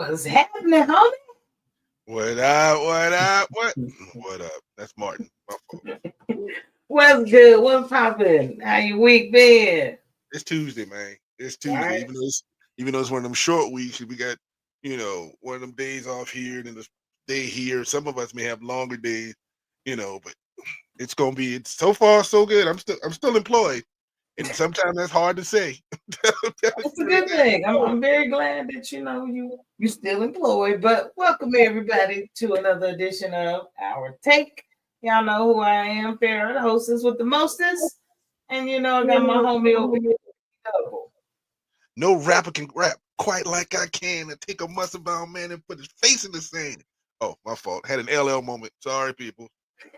What's happening, homie? What up? What up? What up? That's Martin. My fault. What's good? What's popping? How your week been? It's Tuesday, man. It's All Tuesday. right. Even though it's one of them short weeks, we got one of them days off here, and then the day here. Some of us may have longer days, but it's gonna be. It's so far so good. I'm still employed, and sometimes that's hard to say. It's a good thing. I'm very glad that you still employed. But welcome everybody to another edition of Our Take. Y'all know who I am, Farrah, the hostess with the mostest. And I got my homie over here. Double. No rapper can rap quite like I can and take a muscle bound man and put his face in the sand. Oh, my fault. Had an LL moment. Sorry, people.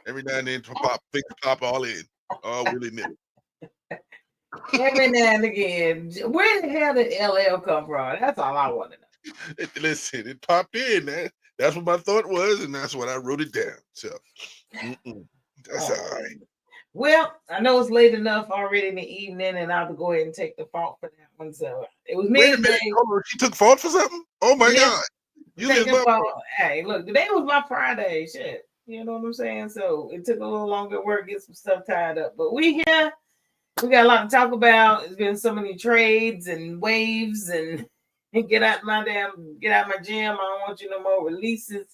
Every now and then, pop all in. Oh, willy nilly. Every now and again. Where the hell did LL come from? That's all I want to know. Listen, it popped in. That's what my thought was, and that's what I wrote it down. So, that's all right. Well, I know it's late enough already in the evening, and I'll go ahead and take the fault for that one. So it was Wait a midday. minute. She took fault for something? Oh my God. Hey, look, today was my Friday. Shit. You know what I'm saying? So it took a little longer to work, get some stuff tied up. But we here. We got a lot to talk about. It's been so many trades and waves and get out my gym. I don't want you no more releases.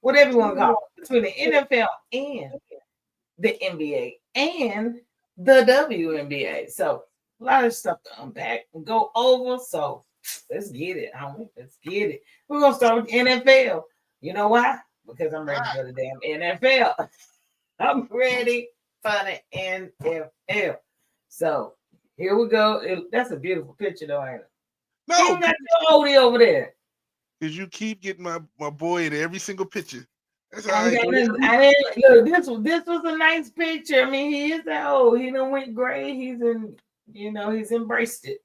Whatever you want to call it. Between the NFL and the NBA and the WNBA. So a lot of stuff to unpack and go over. So let's get it, homie. Let's get it. We're gonna start with NFL. You know why? Because I'm ready for the damn NFL. I'm ready for the NFL. So here we go. That's a beautiful picture, though, ain't it? No, you got your oldie over there. Because you keep getting my boy in every single picture. That's all I right. Look, this was a nice picture. I mean, he is that old. He done went gray. He's embraced it.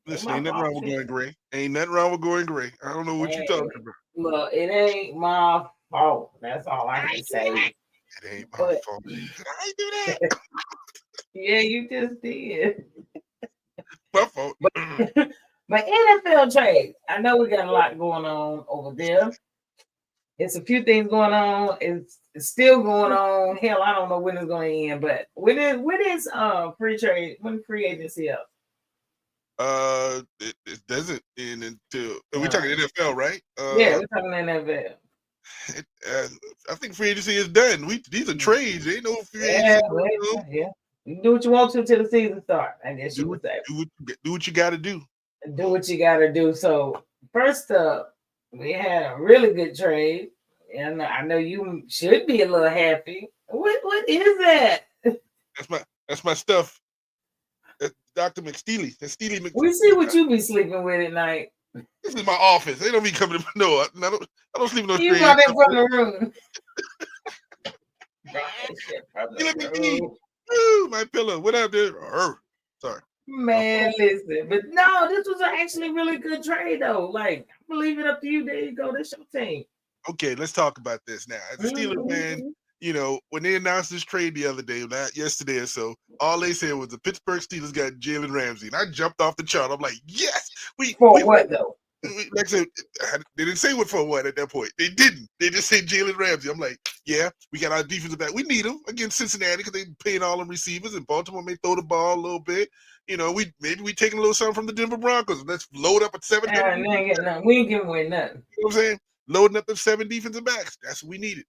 Listen, ain't nothing wrong with going gray. Ain't nothing wrong with going gray. I don't know what you're talking about. Look, it ain't my fault. That's all I can say. It ain't my fault. Did I do that? Yeah, you just did. My fault. But NFL trade, I know we got a lot going on over there. It's a few things going on. It's still going on. Hell, I don't know when it's going to end. But when is free trade? When free agency up? It doesn't end until we're talking NFL, right? Yeah, we're talking NFL. I think free agency is done. These are trades. There ain't no free agency. Yeah. You can do what you want to till the season start. I guess you would say. Do what you got to do. Do what you got to do. So first up, we had a really good trade, and I know you should be a little happy. What is that? That's my stuff. That's Dr. McSteely. That's Steely McSteely. We see what you be sleeping with at night. This is my office. They don't be coming to no. I don't sleep in no You got it from the room. Ooh, my pillow. What up, dude? Sorry. Man, listen. But no, this was actually really good trade, though. Like, I'm gonna leave it up to you. There you go. That's your team. Okay, let's talk about this now. As a Steelers fan, when they announced this trade the other day, not yesterday or so, all they said was the Pittsburgh Steelers got Jalen Ramsey. And I jumped off the chart. I'm like, yes. What, though? Like I said, they didn't say what for what at that point. They didn't. They just said Jalen Ramsey. I'm like, yeah, we got our defensive back. We need him against Cincinnati because they paying all them receivers, and Baltimore may throw the ball a little bit. We taking a little something from the Denver Broncos. Let's load up at 7. We ain't giving away nothing. You know what I'm saying? Loading up at 7 defensive backs. That's what we needed.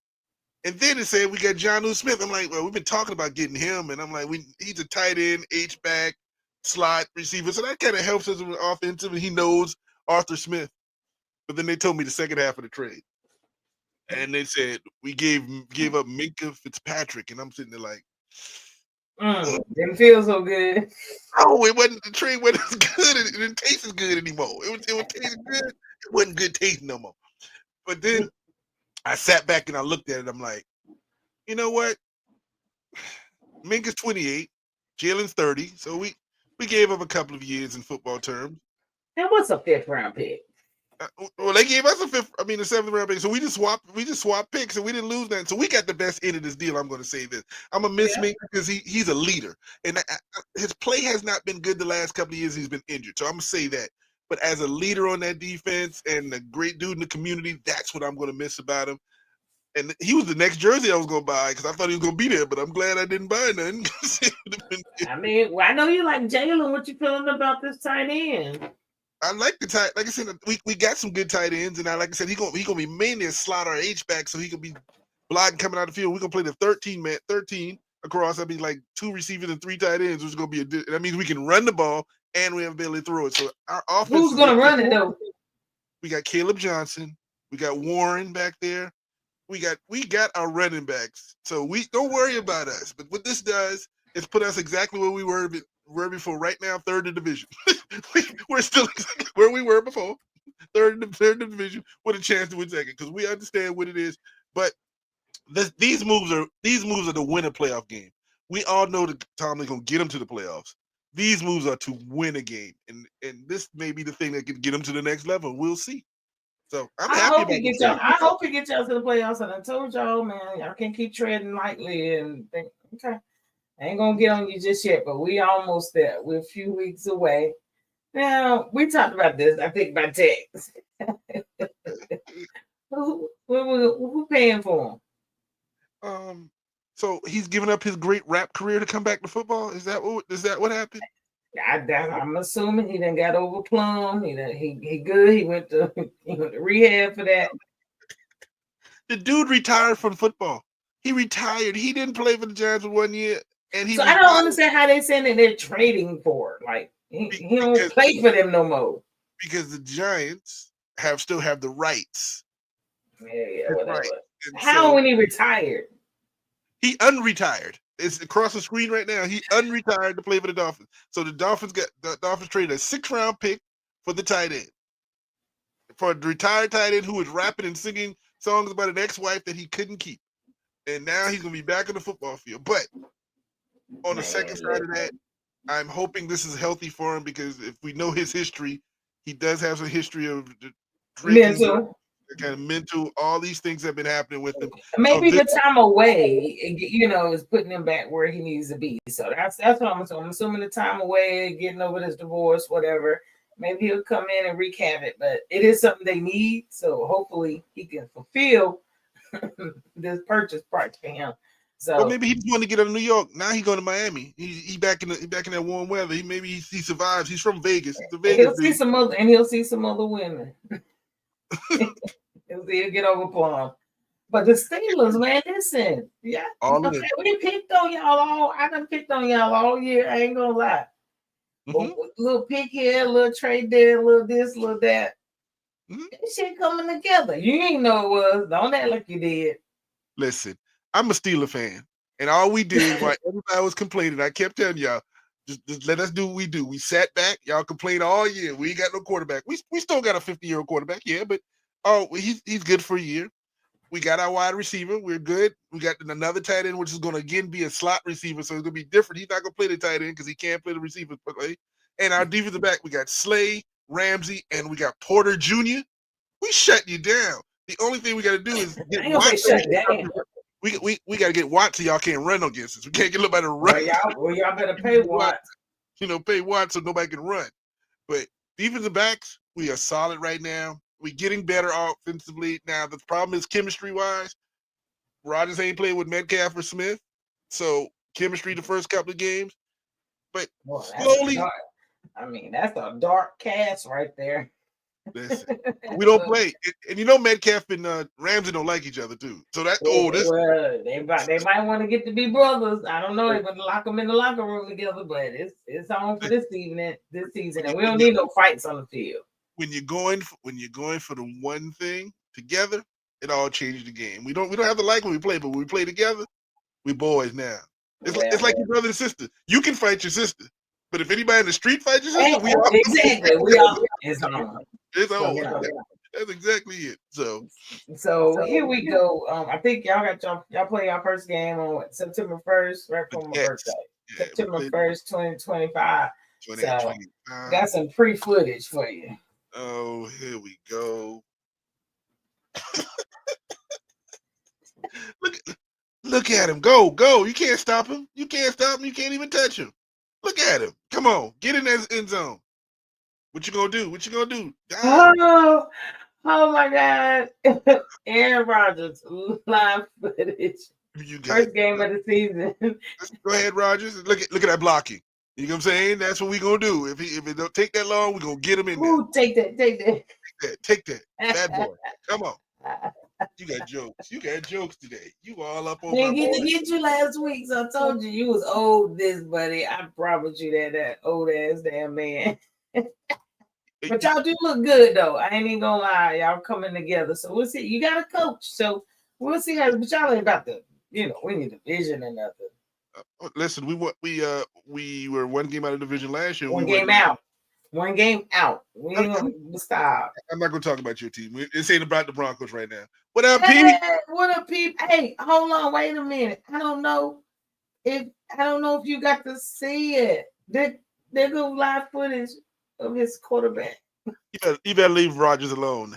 And then it said we got Jonnu Smith. I'm like, well, we've been talking about getting him, and I'm like, he's a tight end, H-back, slot receiver, so that kind of helps us with offensive, and he knows Arthur Smith. But then they told me the second half of the trade. And they said we gave up Minkah Fitzpatrick, and I'm sitting there like, didn't feel so good. Oh, it wasn't. The trade wasn't as good. It didn't taste as good anymore. It was tasting good. It wasn't good tasting no more. But then I sat back and I looked at it. I'm like, you know what? Minkah's 28, Jalen's 30, so we gave up a couple of years in football terms. And what's a 5th round pick? Well, they gave us a 7th round pick, so we just swapped picks, and we didn't lose that. So we got the best end of this deal. I'm going to say this: I'm gonna miss Minkah because he's a leader, and his play has not been good the last couple of years. He's been injured, so I'm gonna say that. But as a leader on that defense and a great dude in the community, that's what I'm going to miss about him. And he was the next jersey I was going to buy because I thought he was going to be there, but I'm glad I didn't buy none. I mean, I know you like Jalen. What you feeling about this tight end? I like the tight. Like I said, we got some good tight ends, and like I said, he gonna be mainly a slot or H back, so he can be blocking coming out of the field. We're gonna play the 13 across. I mean, like 2 receivers and 3 tight ends, which is gonna be that means we can run the ball and we have ability to throw it. So our offense. Who's gonna run it though? We got Caleb Johnson. We got Warren back there. We got our running backs. So we don't worry about us. But what this does is put us exactly where we were before. Right now, 3rd in the division. We're still exactly where we were before. 3rd in the division with a chance to win second because we understand what it is. But these moves are to win a playoff game. We all know that Tomlin's gonna get them to the playoffs. These moves are to win a game, and this may be the thing that can get them to the next level. We'll see. So I'm happy about it. I hope he gets y'all to the playoffs. And I told y'all, man, y'all can't keep treading lightly and think, okay, I ain't gonna get on you just yet, but we almost there. We're a few weeks away. Now we talked about this. I think by text. who paying for him? So he's giving up his great rap career to come back to football. Is that what happened? I'm assuming he done got over Plum. He good. He went to rehab for that. The dude retired from football. He retired. He didn't play for the Giants for 1 year, and he. So I don't understand how they saying that they're trading for it. Like he don't play for them no more. Because the Giants still have the rights. Yeah, whatever. Right. How when he retired? He unretired. It's across the screen right now. He unretired to play for the Dolphins. So the Dolphins traded a 6th-round pick for the tight end. For a retired tight end who was rapping and singing songs about an ex-wife that he couldn't keep. And now he's going to be back on the football field. But on the second side of that, I'm hoping this is healthy for him because if we know his history, he does have some history of drinking. Mental, all these things have been happening with him. Maybe the time away, is putting him back where he needs to be. So that's what I'm assuming. I'm assuming the time away, getting over this divorce, whatever. Maybe he'll come in and wreak havoc, but it is something they need. So hopefully he can fulfill this purchase price for him. So, but maybe he just wanted to get out of New York. Now he's going to Miami. He back in that warm weather. He survives. He's from Vegas. He'll see some other women. He'll get over Plum. But the Steelers, man, listen, yeah, we picked on y'all I done picked on y'all all year. I ain't gonna lie. Mm-hmm. Little pick here, little trade there, little this, little that. Mm-hmm. This shit coming together. You ain't know it was. Don't act like you did. Listen, I'm a Steeler fan, and all we did while everybody was complaining, I kept telling y'all, just let us do what we do. We sat back. Y'all complain all year. We ain't got no quarterback. We still got a 50-year-old quarterback, yeah, but he's good for a year. We got our wide receiver. We're good. We got another tight end, which is going to again be a slot receiver, so it's going to be different. He's not going to play the tight end because he can't play the receiver play. And our defensive back, we got Slay, Ramsey, and we got Porter Jr. We shut you down. The only thing we got to do is get Watson. We got to get Watson so y'all can't run against us. We can't get nobody to run. Well, y'all better pay Watson. Pay Watson so nobody can run. But defensive backs, we are solid right now. We're getting better offensively. Now, the problem is chemistry-wise. Rodgers ain't played with Metcalf or Smith. So, chemistry the first couple of games. But slowly. That's a dark cast right there. Listen, we don't play. And Metcalf and Ramsey don't like each other, too. So, they might want to get to be brothers. I don't know. They're going to lock them in the locker room together, but it's on for this season. And we don't need no fights on the field. When you're going for the one thing together, it all changes the game. We don't have to like when we play, but when we play together, we boys now. It's like your brother and sister. You can fight your sister, but if anybody in the street fights your sister, we all it's on. It's on. That's exactly it. So here we go. I think y'all play your first game on September 1st, right from my birthday. Yeah, September 1st, 2025. So got some pre-footage for you. Oh, here we go. Look at him. Go. You can't stop him. You can't even touch him. Look at him. Come on. Get in that end zone. What you gonna do? What you gonna do? Oh, oh my God. Aaron Rodgers live footage. You got. First game of the season. Go ahead, Rogers. Look at that blocking. You know what I'm saying? That's what we gonna do. If it don't take that long, we gonna get him in there. Ooh, take that, take Take that, bad that. boy. Come on. You got jokes. You got jokes today. You all up on my Didn't get boy. to get you last week, so I told you was old this, buddy. I promise you that old ass damn man. But y'all do look good though. I ain't even gonna lie, y'all coming together. So we'll see. You got a coach, so we'll see how. But y'all ain't about to, we need a vision and nothing. Listen, we were one game out of division last year. One game out. One game out. We ain't gonna stop. I'm not gonna talk about your team. This ain't about the Broncos right now. What up, Hey, Pete? what up, Pete? Hey, hold on, wait a minute. I don't know if you got to see it. They go live footage of his quarterback. You better leave Rodgers alone.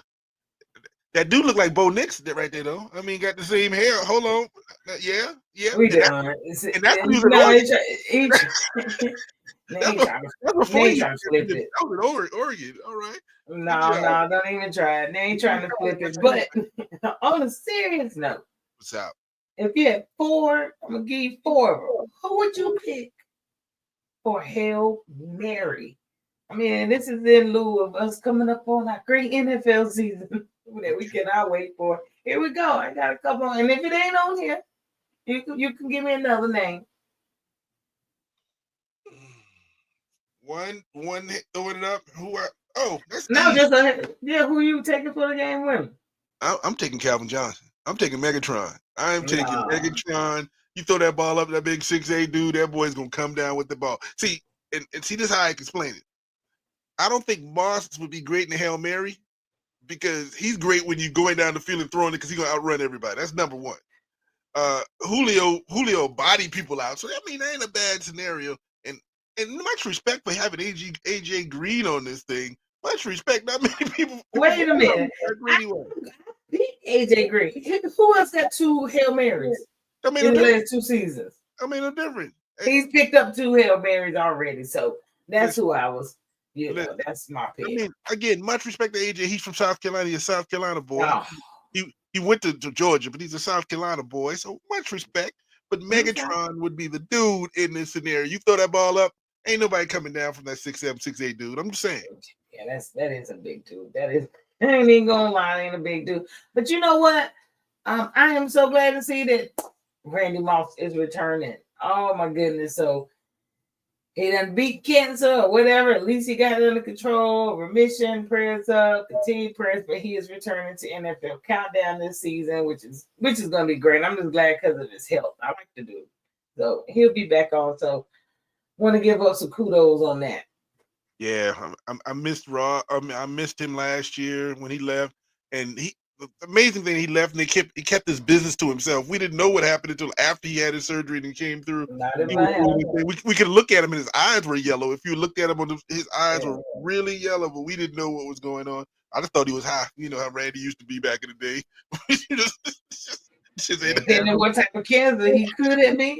That dude look like Bo Nix right there, though. I mean, got the same hair. Hold on. Yeah. We done. And that's what he was They ain't trying to flip it. That was Oregon. All right. No, don't even try it. They ain't trying to flip it. But on a serious note, what's up? If you had 4, I'm gonna give you 4 of them. Who would you pick for Hail Mary? I mean, this is in lieu of us coming up on our great NFL season that we cannot wait for. Here we go. I got a couple, and if it ain't on here, you can give me another name. One throwing it up. That's no, easy. Just who you taking for the game winner? I'm taking Calvin Johnson. I'm taking Megatron. I'm taking Megatron. You throw that ball up, that big 6'8" dude, that boy's gonna come down with the ball. See, and see this is how I can explain it. I don't think Moss would be great in the Hail Mary because he's great when you're going down the field and throwing it because he's gonna outrun everybody. That's number one. Julio body people out. So I mean that ain't a bad scenario. And much respect for having AJ Green on this thing. Much respect. Not many people. Wait a minute. AJ Green. Who else got 2 Hail Marys in the last 2 seasons? I mean, no different. He's picked up 2 Hail Marys already, so that's who I was. That's my pick. I mean, again, much respect to AJ. He's from South Carolina. He's a South Carolina boy. Oh. He went to Georgia, but he's a South Carolina boy. So much respect. But Megatron would be the dude in this scenario. You throw that ball up, ain't nobody coming down from that 6'7", 6'8" dude. I'm just saying. Yeah, that is a big dude. That is. I ain't even gonna lie, ain't a big dude. But you know what? I am so glad to see that Randy Moss is returning. Oh my goodness! So he done beat cancer or whatever. At least he got it under control. Remission, prayers up, continued prayers. But he is returning to NFL countdown this season, which is going to be great. I'm just glad because of his health. I like the dude, so he'll be back on. So want to give up some kudos on that. Yeah, I missed Raw. I missed him last year when he left, and the amazing thing, he left and he kept his business to himself. We didn't know what happened until after he had his surgery and he came through. We could look at him and his eyes were yellow. If you looked at him, his eyes were really yellow, but we didn't know what was going on. I just thought he was high. You know how Randy used to be back in the day. Depending on what type of cancer he could have been.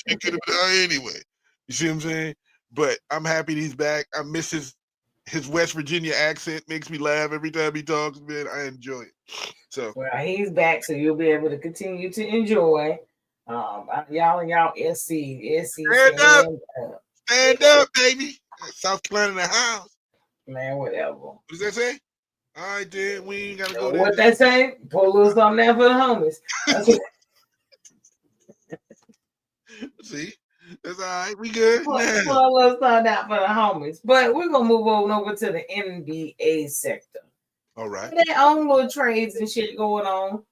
He could have been anyway. You see what I'm saying? But I'm happy he's back. I miss his West Virginia accent. Makes me laugh every time he talks, man. I enjoy it. So he's back, so you'll be able to continue to enjoy. Y'all SC. Stand up, baby. South Carolina in the house. Man, whatever. What does that say? All right, then we ain't gotta go there. What that say? Pull a little something there for the homies. See? That's all right. We good. Pull a little something out for the homies. But we're gonna move on over to the NBA sector. All right. Their own little trades and shit going on.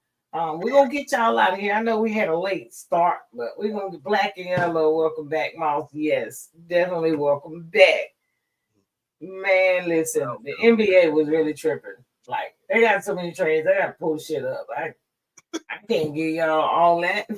We're gonna get y'all out of here. I know we had a late start, but we're gonna get Black and Yellow. Welcome back, Mouse. Yes, definitely welcome back. Man, listen, the NBA was really tripping. Like, they got so many trades, I gotta pull shit up. I can't give y'all all that.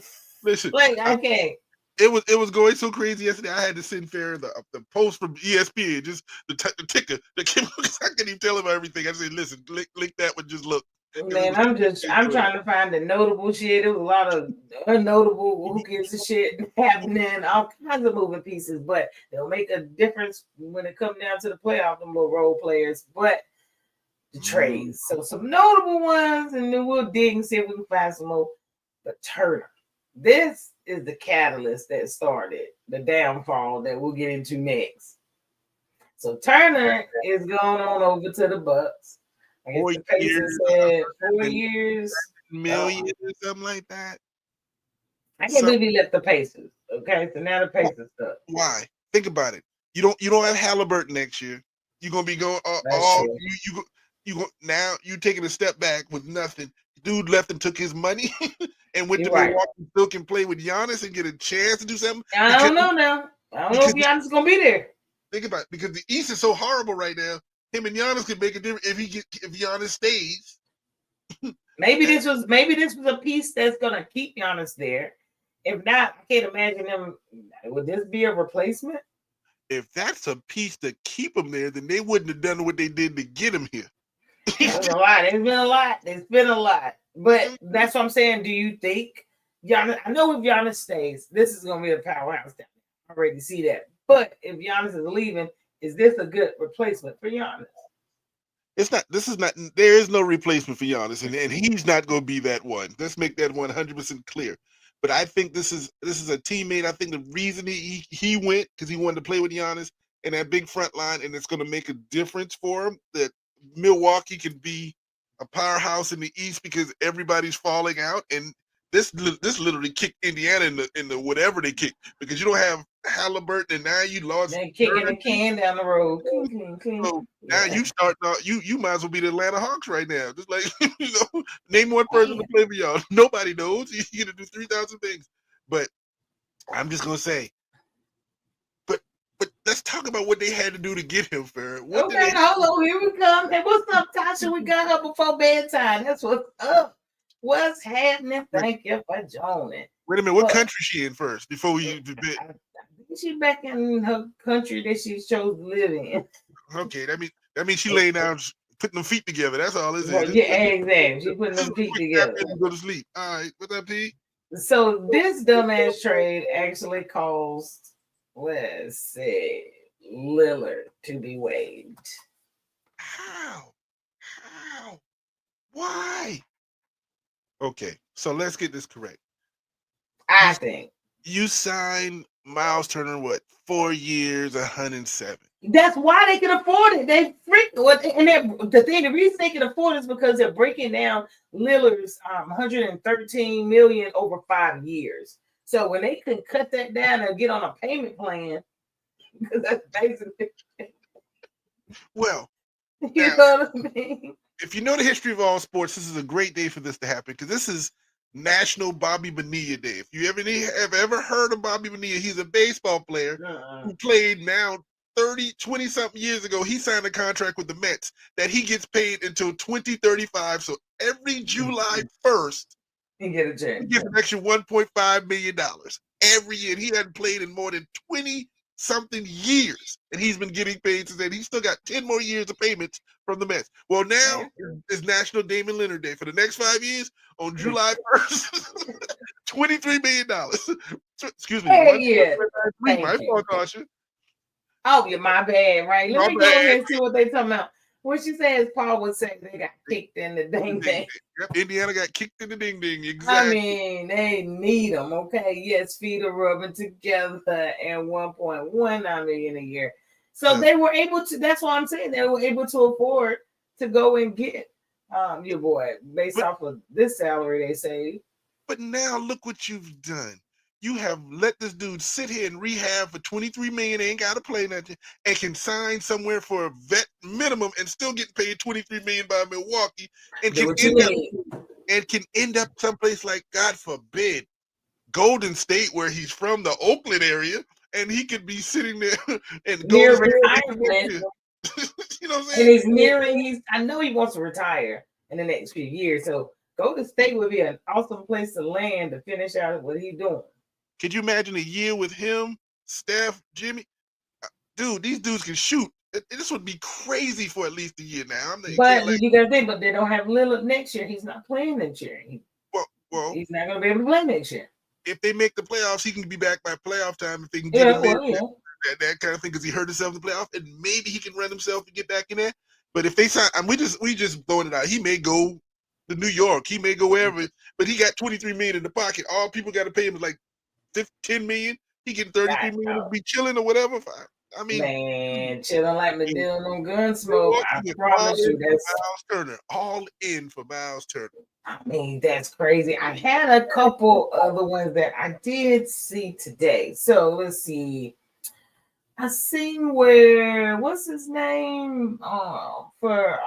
Listen, like I can't. It was going so crazy yesterday. I had to send Farrah the post from ESPN, just the ticker. I couldn't even tell him everything. I said, listen, click that one, just look. Man, I'm trying to find the notable shit. There was a lot of unnotable, who gives a shit happening, all kinds of moving pieces, but they'll make a difference when it comes down to the playoff, them little role players. But the trades. So some notable ones, and then we'll dig and see if we can find some more. But Turner, this is the catalyst that started the downfall that we'll get into next. So Turner is going on over to the Bucks. I guess 4 the Pacers said 4 years. million or something like that. I can't believe he left the Pacers. Okay, so now the Pacers stuff. Why? Think about it. You don't have Halliburton next year. You're gonna be going all you go now. You taking a step back with nothing. Dude left and took his money and went to Milwaukee. Still can play with Giannis and get a chance to do something. I don't know now. I don't know if Giannis is gonna be there. Think about it, because the East is so horrible right now. Him and Giannis could make a difference if Giannis stays. maybe this was a piece that's gonna keep Giannis there. If not, I can't imagine him. Would this be a replacement? If that's a piece to keep him there, then they wouldn't have done what they did to get him here. There's a lot. There's been a lot. But that's what I'm saying. Do you think Giannis? I know if Giannis stays, this is going to be a powerhouse. I already see that. But if Giannis is leaving, is this a good replacement for Giannis? It's not. This is not. There is no replacement for Giannis, and he's not going to be that one. Let's make that 100% clear. But I think this is a teammate. I think the reason he went because he wanted to play with Giannis and that big front line, and it's going to make a difference for him that Milwaukee can be a powerhouse in the East because everybody's falling out, and this literally kicked Indiana in the whatever they kicked because you don't have Halliburton, and now you lost. They're kicking the can down the road. So now you start. You might as well be the Atlanta Hawks right now. Just like name one person to play for y'all. Nobody knows. You're gonna do 3,000 things. But I'm just gonna say. But let's talk about what they had to do to get him, Farrah. Okay, hold on. Here we come. Hey, what's up, Tasha? We got her before bedtime. That's what's up. What's happening? Thank you for joining. Wait a minute. What country she in first before we? She's back in her country that she chose to live in. Okay, that means she laying down, putting them feet together. That's all it is. Well, yeah, exactly. She putting them feet together. Go to sleep. All right, what's up, P? So this dumbass trade actually caused, let's see, Lillard to be waived. How? Why? Okay, so let's get this correct. I think you signed Miles Turner, what, 4 years, 107. That's why they can afford it. They the reason they can afford it is because they're breaking down Lillard's 113 million over 5 years. So when they can cut that down and get on a payment plan, because that's basically well, you know what I mean. If you know the history of all sports, this is a great day for this to happen because this is National Bobby Bonilla Day. If you have ever heard of Bobby Bonilla, he's a baseball player who played now 20 something years ago. He signed a contract with the Mets that he gets paid until 2035. So every July 1st, he gets an extra $1.5 million every year. He hadn't played in more than 20 something years, and he's been getting paid since then. He's still got 10 more years of payments from the Mets. Well, now is National Damon Leonard Day. For the next 5 years, on July 1st, $23 million. Excuse me. Hey, my fault, Tasha. Oh, yeah, my bad, right? Let me go ahead and see what they talking about. What she says, Paul would say they got kicked in the ding ding. Yep, Indiana got kicked in the ding ding. Exactly. I mean, they need them, okay? Yes, feet are rubbing together and 1.19 million a year. So they were able to. That's why I'm saying they were able to afford to go and get your boy based off of this salary they say. But now look what you've done. You have let this dude sit here and rehab for $23 million, ain't got to play nothing, and can sign somewhere for a vet minimum and still get paid $23 million by Milwaukee, and can end up someplace like, God forbid, Golden State, where he's from, the Oakland area, and he could be sitting there and near retirement. You know what I'm saying? And he's nearing. I know he wants to retire in the next few years, so Golden State would be an awesome place to land to finish out what he's doing. Could you imagine a year with him, Steph, Jimmy? Dude, these dudes can shoot. This would be crazy for at least a year now. You can't But like. you got to think, but they don't have Lillard next year. He's not playing next year. Well, He's not going to be able to play next year. if they make the playoffs, he can be back by playoff time if they can get Yeah, him there. well, yeah. That kind of thing because he hurt himself in the playoff, and maybe he can run himself and get back in there. But if they sign, we just throwing it out. He may go to New York. He may go wherever. But he got $23 million in the pocket. All people got to pay him is like $10 million. He getting $33 million to be chilling or whatever. I mean, man, chilling like Medina on Gunsmoke. I Milwaukee promise you, that's Miles Turner. All in for Miles Turner. I mean, that's crazy. I had a couple other ones that I did see today. So let's see. I seen where what's his name? For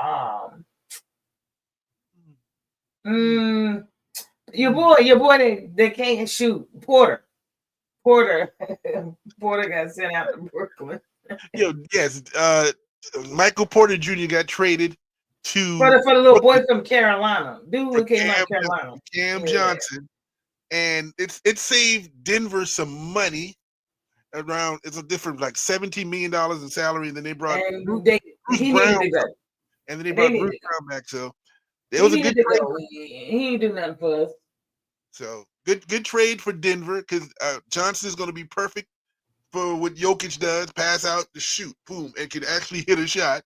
your boy that can't shoot. Porter got sent out to Brooklyn. Yes. Michael Porter Jr. got traded to for the little boy from Carolina. Dude who came out of Carolina. Cam Johnson. And it saved Denver some money. Around it's a different like $17 million in salary, and then they brought Bruce Brown, and then they brought Bruce Brown back. So it was a good trade. He ain't do nothing for us. So good trade for Denver because Johnson is going to be perfect for what Jokic does: pass out, to shoot, boom, and can actually hit a shot.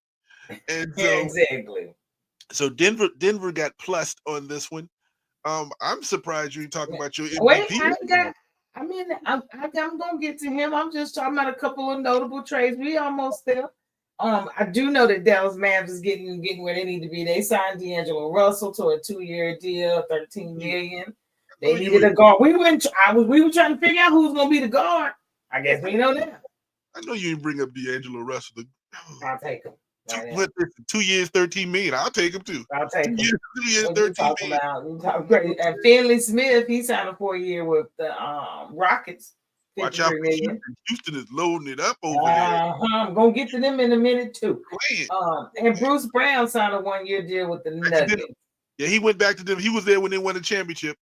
And so exactly. So Denver got plussed on this one. I'm surprised you ain't talking about your MVP. Wait, I'm gonna get to him. I'm just talking about a couple of notable trades. We almost there. I do know that Dallas Mavs is getting where they need to be. They signed D'Angelo Russell to a 2-year deal, $13 million. They needed a guard. We were trying to figure out who's gonna be the guard. I guess we know that. I know you didn't bring up D'Angelo Russell. I'll take him. 2 years, $13 million. I'll take him too. I'll take him. 2 years, $13 million. Great. And Finley Smith, he signed a 4-year with the Rockets. Watch out for Houston. Houston is loading it up over there. I'm gonna get to them in a minute too. And Bruce Brown signed a 1-year deal with the Nuggets. Yeah, he went back to them. He was there when they won the championship,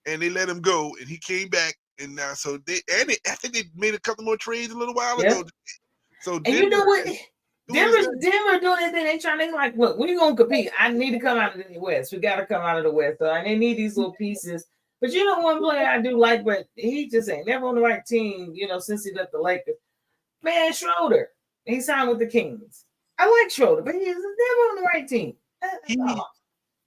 and they let him go, and he came back. And now, I think they made a couple more trades a little while ago. So, and you know what? Denver doing anything. They trying to like, look, we're gonna compete. I need to come out of the West. We got to come out of the West. So they need these little pieces. But you know, one player I do like, but he just ain't never on the right team. You know, since he left the Lakers, man, Schroeder. He signed with the Kings. I like Schroeder, but he's never on the right team.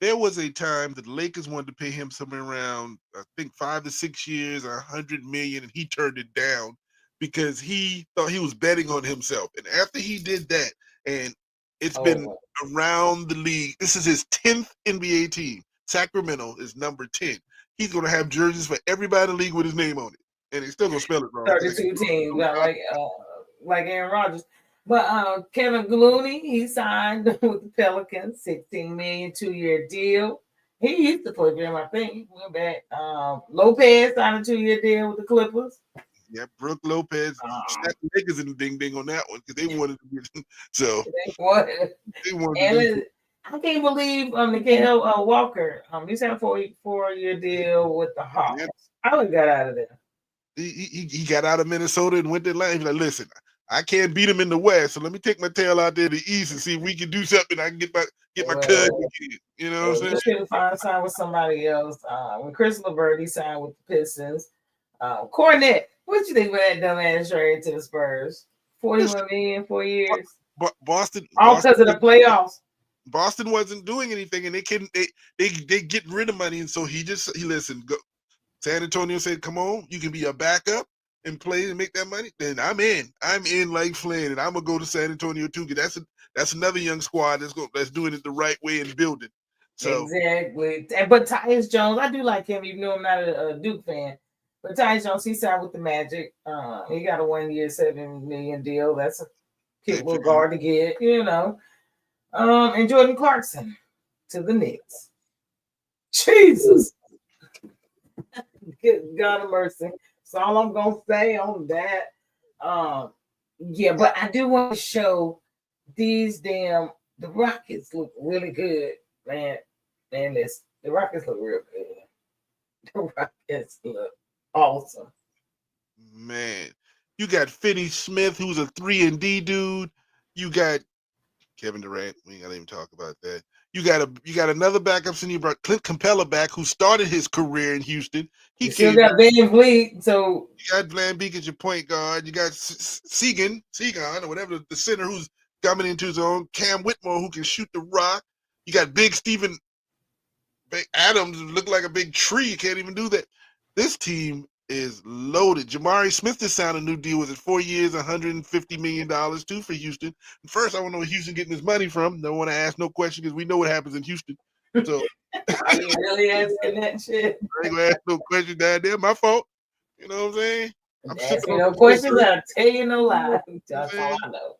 There was a time that the Lakers wanted to pay him somewhere around, I think, 5 to 6 years, $100 million, and he turned it down because he thought he was betting on himself. And after he did that, and it's been around the league, this is his 10th NBA team. Sacramento is number 10. He's going to have jerseys for everybody in the league with his name on it. And he's still going to spell it wrong. 32 teams, like Aaron Rodgers. But Kevin Looney, he signed with the Pelicans, $16 million, 2-year deal. He used to play for him, I think. He went back. Lopez signed a 2-year deal with the Clippers. Yeah, Brooke Lopez snapped the Lakers in the ding on that one because they wanted to get so. They wanted. I can't believe Nickeil Walker. He signed a 4-year deal with the Hawks. I would have got out of there. He got out of Minnesota and went to Atlanta. He's like, listen, I can't beat him in the West, so let me take my tail out there to the East and see if we can do something. I can get my cousin again. You know what I'm saying? He should sign with somebody else. When Chris LeVert, he signed with the Pistons. Cornette, what you think about that dumbass trade to the Spurs? $41 million, 4 years. Boston, all because of the playoffs. Boston wasn't doing anything, and they get rid of money, and so he listened. Go. San Antonio said, "Come on, you can be a backup and play and make that money." Then I'm in like Flynn, and I'm gonna go to San Antonio too. Cause that's another young squad that's doing it the right way and building. So exactly. But Tyus Jones, I do like him, even though I'm not a Duke fan. But Tyus Jones, he signed with the Magic. He got a 1-year, $7 million deal. That's a cute little guard to get, you know. And Jordan Clarkson to the Knicks. Jesus. Good God of mercy. That's all I'm gonna say on that. Yeah, but I do want to show the Rockets look really good, man. Man, the Rockets look real good. The Rockets look awesome. Man, you got Finney Smith, who's a 3-and-D dude. You got Kevin Durant. We ain't gotta even talk about that. You got another backup center. You brought Clint Capella back, who started his career in Houston. He You still came got back. Van Vliet, so You got Van Beek as your point guard. You got Segan, or whatever the center who's coming into his own. Cam Whitmore, who can shoot the rock. You got Big Steven Adams, who look like a big tree. Can't even do that. This team is loaded. Jamari Smith just signed a new deal. Was it 4 years, $150 million too for Houston? First, I want to know where Houston getting his money from. Don't want to ask no question because we know what happens in Houston. So are you really asking that shit? I ain't gonna ask no question down there. My fault. You know what I'm saying? I'm Ask sipping me on no the questions, Clippers, I'll tell you no lie. you know what I'm That's all saying? I know.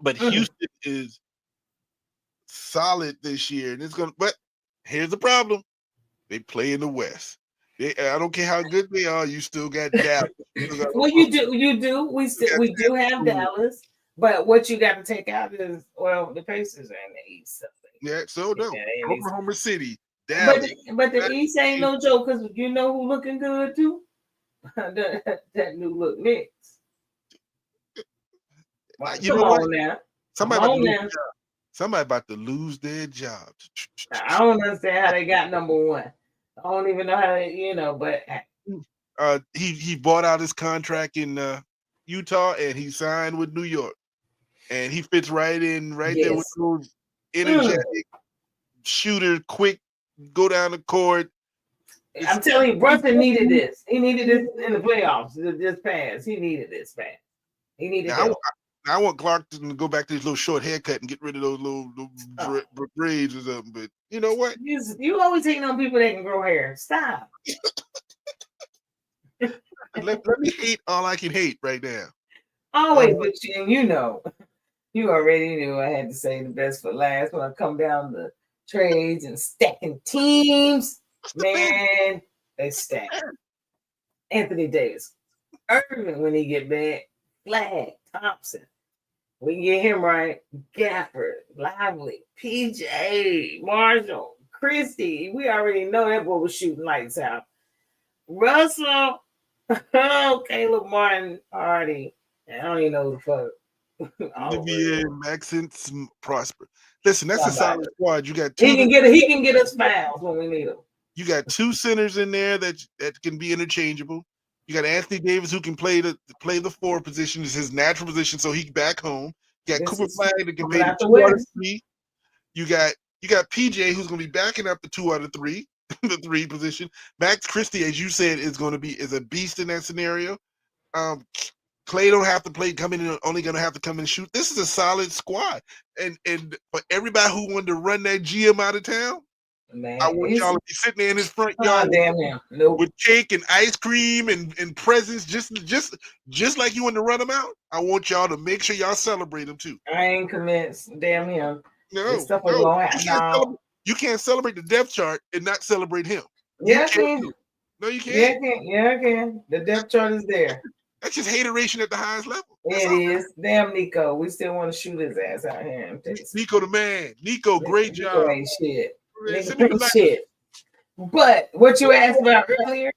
But Houston is solid this year, and it's gonna. But here's the problem: they play in the West. I don't care how good they are. You still got Dallas. Well, you do. We do have Dallas, but what you got to take out is the Pacers are in the East. So Yeah, so no. Oklahoma City, Dallas. But the East ain't no joke because you know who looking good too. that new look Knicks. Well, You know what? Now. Somebody about to lose their job. I don't understand how they got number one. I don't even know how they, but he bought out his contract in Utah and he signed with New York. And he fits right in there with those energetic shooter, quick, go down the court. I'm telling you, Brunson needed this. He needed this in the playoffs. This pass. He needed this pass. He needed help. I want Clark to go back to his little short haircut and get rid of those little braids or something. But you know what? You always hating on people that can grow hair. Stop. let me hate all I can hate right now. Always, but you already knew I had to say the best for last when I come down the trades and stacking teams. Man, they stack. Anthony Davis, Irvin when he get back, Flag, Thompson. We can get him right. Gafford, Lively, PJ, Marshall, Christie. We already know that boy was shooting lights out. Russell, Caleb Martin, Hardy. I don't even know who the fuck. Olivier, Maxence, Prosper. Listen, that's a solid squad. You got two. He can get us fouls when we need them. You got two centers in there that can be interchangeable. You got Anthony Davis who can play the 4 position, is his natural position, so he back home. You got Cooper Flag that can play the 2 out of 3. You got PJ who's going to be backing up the 2 out of 3, the 3 position. Max Christie, as you said, is a beast in that scenario. Clay don't have to play, come in and only going to have to come and shoot. This is a solid squad, and for everybody who wanted to run that GM out of town. Man, I want y'all to be sitting there in his front yard with cake and ice cream and presents, just like you want to run them out. I want y'all to make sure y'all celebrate them too. I ain't convinced. Damn him. No. You can't celebrate the depth chart and not celebrate him. Yeah, I can. No, you can't. Yeah, I can. The depth chart is there. That's just hateration at the highest level. It is. Damn, Nico. We still want to shoot his ass out here. Nico the man. Nico, great job. Nico ain't shit. Nico ain't shit. But what you asked about earlier,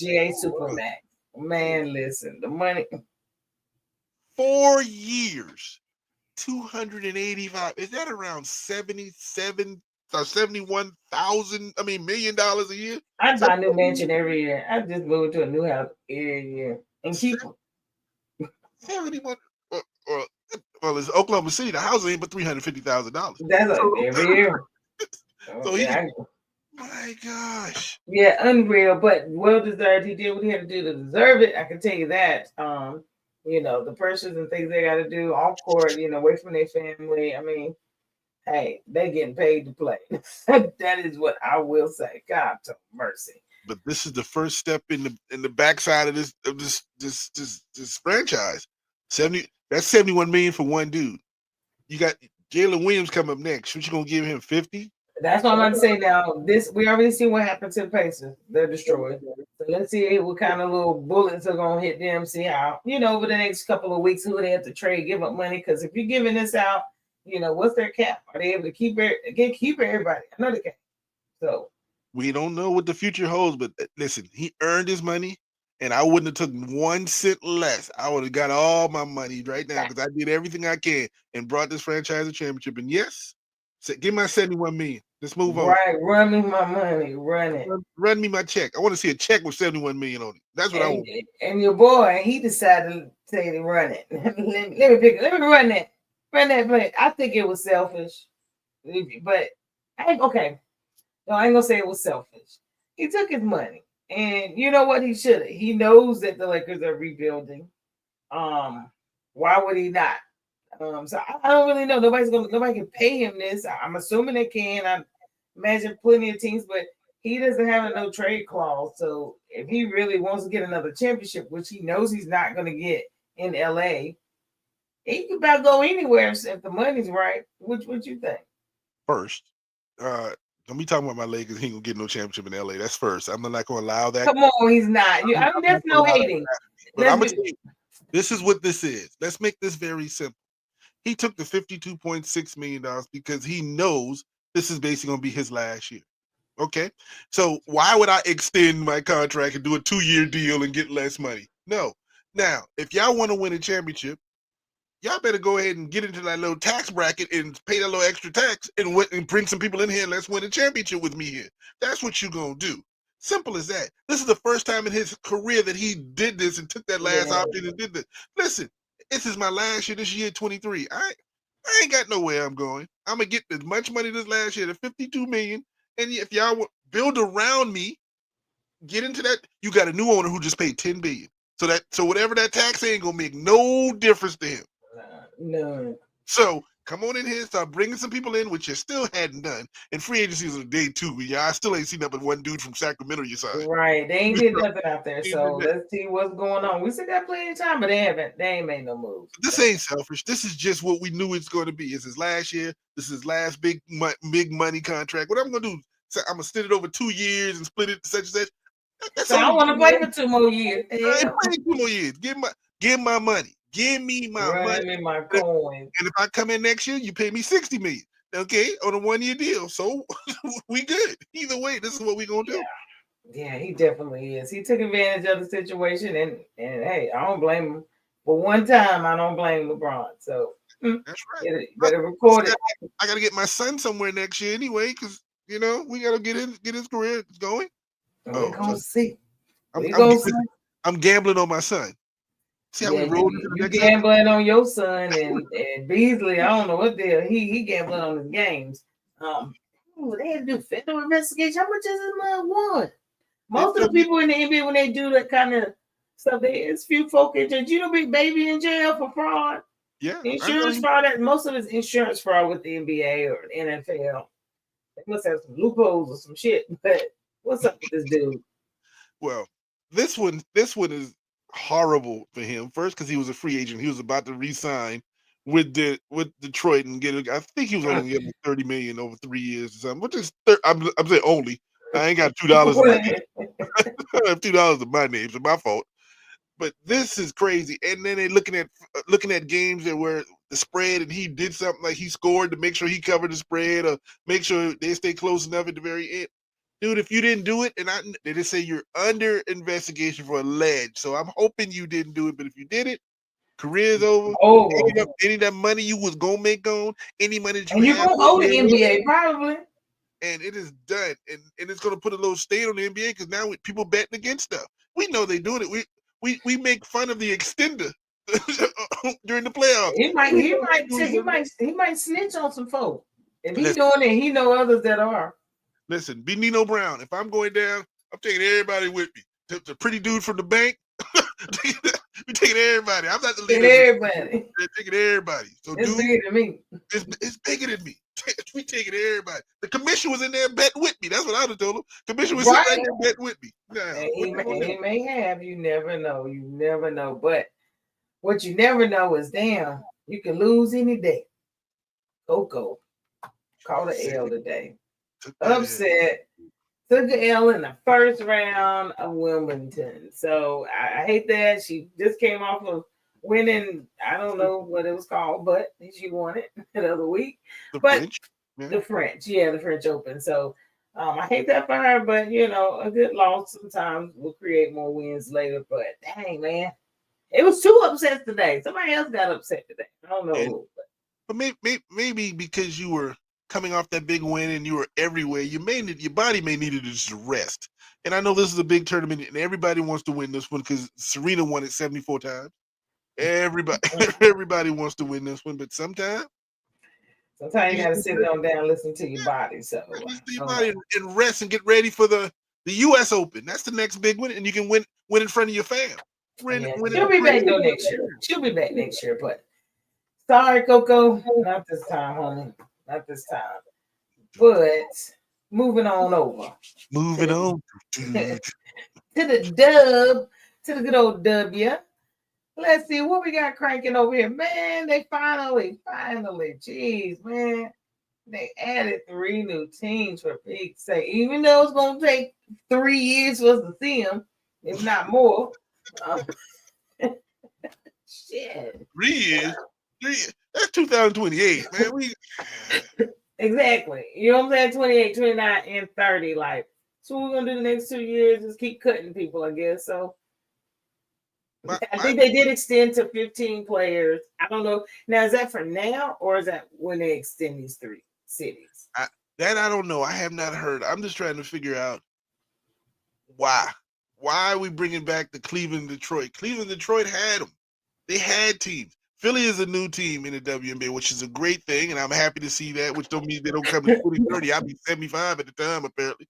GA Supermax. Man, listen, the money. 4 years, 285. Is that around 77 or $71,000 million a year? I buy a new mansion every year. I just moved to a new house every year and keep them. 71. Well, it's Oklahoma City. The house ain't but $350,000. That's every year. So my gosh. Yeah, unreal, but well deserved. He did what he had to do to deserve it. I can tell you that. The pressures and things they got to do off court, away from their family. I mean, hey, they getting paid to play. That is what I will say. God to mercy. But this is the first step in the backside of this franchise. That's $71 million for one dude. You got Jalen Williams come up next. What you gonna give him 50? That's what I'm about to say now. We already see what happened to the Pacers. They're destroyed. So let's see what kind of little bullets are gonna hit them. See how, over the next couple of weeks who they have to trade, give up money. Because if you're giving this out, what's their cap? Are they able to keep everybody? I know they can. So we don't know what the future holds, but listen, he earned his money and I wouldn't have took 1 cent less. I would have got all my money right now because I did everything I can and brought this franchise a championship. And yes, give my 71 million. Let's move on. Right, run me my money, run it. Run me my check. I want to see a check with 71 million on it. That's what I want. And your boy, he decided to say to run it. let me run that play. I think it was selfish, but okay. No, I ain't gonna say it was selfish. He took his money, and you know what? He should. He knows that the Lakers are rebuilding. Why would he not? So I don't really know. Nobody can pay him this. I'm assuming they can. I imagine plenty of teams, but he doesn't have a no trade clause. So if he really wants to get another championship, which he knows he's not going to get in LA, he could about go anywhere if the money's right. What you think? First, don't be talking about my Lakers. He ain't gonna get no championship in LA. That's first. I'm not gonna allow that. Come on, he's not. I mean, there's no hating. But I'm gonna tell you, this is what this is. Let's make this very simple. He took the $52.6 million because he knows this is basically going to be his last year. Okay? So why would I extend my contract and do a 2-year deal and get less money? No. Now, if y'all want to win a championship, y'all better go ahead and get into that little tax bracket and pay that little extra tax and bring some people in here and let's win a championship with me here. That's what you're going to do. Simple as that. This is the first time in his career that he did this and took that last option and did this. Listen, this is my last year, this year 23. I ain't got nowhere I'm going. I'm gonna get as much money this last year, the 52 million. And if y'all build around me, get into that. You got a new owner who just paid 10 billion. So whatever that tax ain't gonna make no difference to him. No. So come on in here, start bringing some people in, which you still hadn't done. And free agency is on day 2. I still ain't seen nothing but one dude from Sacramento you signed. Right. They ain't did nothing out there. So let's see what's going on. We still got plenty of time, but they ain't made no moves. This ain't selfish. This is just what we knew it's going to be. It's his last year. This is his last big money contract. What I'm gonna do, I'm gonna split it over 2 years and split it to such and such. So I want to play for 2 more years. I ain't playing 2 more years. Give my money. Give me my money. Me my coin. And if I come in next year, you pay me 60 million. Okay, on a 1-year deal. So we good. Either way, this is what we gonna do. Yeah, he definitely is. He took advantage of the situation, and hey, I don't blame him. For one time, I don't blame LeBron. So that's right. Better record it. I gotta get my son somewhere next year anyway, because we gotta get his career going. We're gonna see. I'm gambling on my son. See how we rolled into the next gambling on your son and Beasley. I don't know what deal. He gambling on his games. They had to do federal investigation. How much is his man won? Most of the people in the NBA, when they do that kind of stuff, there's few folk in jail. You know, big baby in jail for fraud. Yeah, insurance fraud. Most of it's insurance fraud with the NBA or the NFL. They must have some loopholes or some shit. But what's up with this dude? Well, this one is horrible for him. First, because he was a free agent. He was about to re-sign with Detroit and get. I think he was only getting 30 million over 3 years or something. Which is I'm saying only. I ain't got $2 in my name. I have $2 in my name. It's my fault. But this is crazy. And then they're looking at games that were the spread, and he did something like he scored to make sure he covered the spread or make sure they stay close enough at the very end. Dude, if you didn't do it, and they just say you're under investigation for alleged. So I'm hoping you didn't do it. But if you did it, career's over. Any of that money you was gonna make on, any money that you you're gonna owe the NBA probably. And it is done, and it's going to put a little stain on the NBA because now people betting against stuff. We know they're doing it. We make fun of the extender during the playoffs. He might snitch on some folks. If he's doing it, he know others that are. Listen, be Nino Brown. If I'm going down, I'm taking everybody with me. The pretty dude from the bank. We taking everybody. I'm not the leader. Everybody. They're taking everybody. So it's bigger than me. It's bigger than me. We taking everybody. The commission was in there betting with me. That's what I would have told him. Commission was sitting right there betting with me. He may have. You never know. You never know. But what you never know is, damn, you can lose any day. Coco caught an L today. Upset. Took an L in the first round of Wimbledon. So I hate that. She just came off of winning, I don't know what it was called, but she won it the other week. The French Open. So I hate that for her, but a good loss sometimes will create more wins later. But dang, man, it was two upsets today. Somebody else got upset today. I don't know And who. but maybe because you were coming off that big win and you were everywhere, your body may need to just rest. And I know this is a big tournament, and everybody wants to win this one because Serena won it 74 times. Everybody everybody wants to win this one, but sometimes Sometimes you you just gotta need sit to on down, and listen to your body. So listen to I your don't body know. and rest and get ready for the U.S. Open. That's the next big one, and you can win in front of your fam. Yeah, Win she'll in be front back though of next year. your She'll be back next year, but sorry, Coco, not this time, homie. Not this time. But moving on over to moving the on. to the dub, to the good old W. Let's see what we got cranking over here. Man, they finally, jeez, man. They added three new teams for Pete's sake. Even though it's gonna take 3 years for us to see them, if not more. Uh, shit. 3 years. 3 years. That's 2028, man. Exactly. You know what I'm saying? 28, 29, and 30. Like, so what we're gonna do the next 2 years is keep cutting people, I guess. So My, I my think they did extend to 15 players. I don't know. Now, is that for now or is that when they extend these three cities? that I don't know. I have not heard. I'm just trying to figure out why. Why are we bringing back the Cleveland, Detroit? Cleveland, Detroit had them. They had teams. Philly is a new team in the WNBA, which is a great thing, and I'm happy to see that. Which don't mean they don't come in 2030. I'll be 75 at the time, apparently.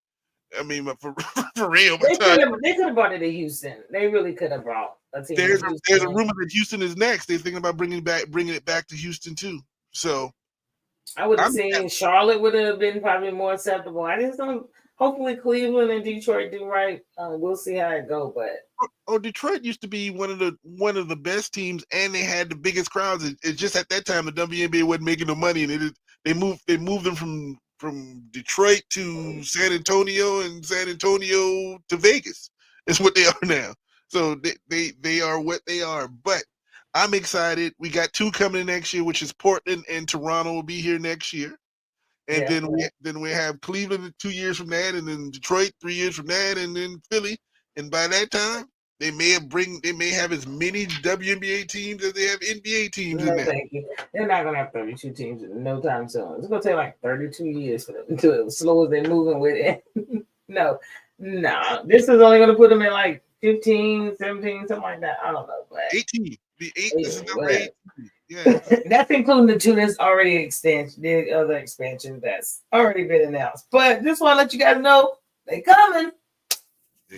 I mean, for for real, my time. They could have brought it to Houston. They really could have brought a team to There's a Houston. rumor that Houston is next. They're thinking about bringing it back to Houston too. So I would have I'm seen Charlotte would have been probably more acceptable. I just don't. Hopefully, Cleveland and Detroit do right. We'll see how it go, but Detroit used to be one of the best teams, and they had the biggest crowds. It's just at that time the WNBA wasn't making no money, and they moved them from Detroit to San Antonio and San Antonio to Vegas. Is what they are now. So they are what they are. But I'm excited. We got two coming next year, which is Portland and Toronto will be here next year. And yeah. then we have Cleveland 2 years from that, and then Detroit 3 years from that, and then Philly. And by that time, they may have as many WNBA teams as they have NBA teams in No, there. thank you. They're not gonna have 32 teams in no time soon. It's gonna take like 32 years for them to as slow as they're moving with it. No. This is only gonna put them in like 15, 17, something like that. I don't know, but 18. The eight. This is number whatever. 18. Yeah. That's including the two that's already extension, the other expansion that's already been announced. But just want to let you guys know they coming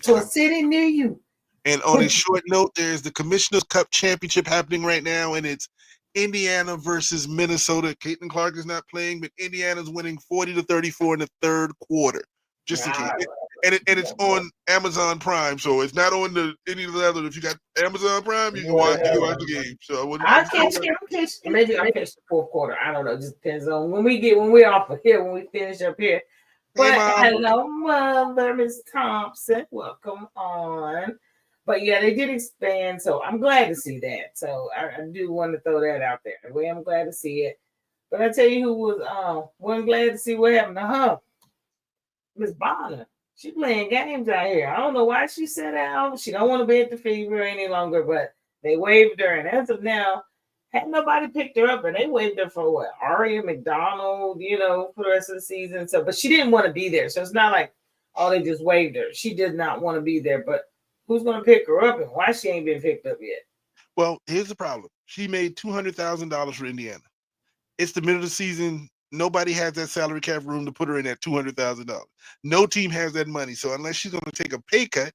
to a city near you. And on a short note, there's the Commissioner's Cup Championship happening right now, and it's Indiana versus Minnesota. Caitlin Clark is not playing, but Indiana's winning 40-34 in the third quarter. Just in case. And it's on Amazon Prime, so it's not on any of the other. If you got Amazon Prime, you can watch the game. So I'll catch maybe I'll catch the fourth quarter. I don't know. It just depends on when we're off of here, when we finish up here. But hello, Mother Miss Thompson. Welcome on. But yeah, they did expand, so I'm glad to see that. So I do want to throw that out there. I'm glad to see it. But I tell you who wasn't glad to see what happened to her. Miss Bonner. She playing games out here. I don't know why she sat out. She don't want to be at the Fever any longer, but they waived her. And as of now, had nobody picked her up, and they waived her for what? Aria McDonald, for the rest of the season. So, but she didn't want to be there. So it's not like, oh, they just waived her. She did not want to be there. But who's going to pick her up, and why she ain't been picked up yet? Well, here's the problem. She made $200,000 for Indiana. It's the middle of the season. Nobody has that salary cap room to put her in at $200,000. No team has that money. So unless she's going to take a pay cut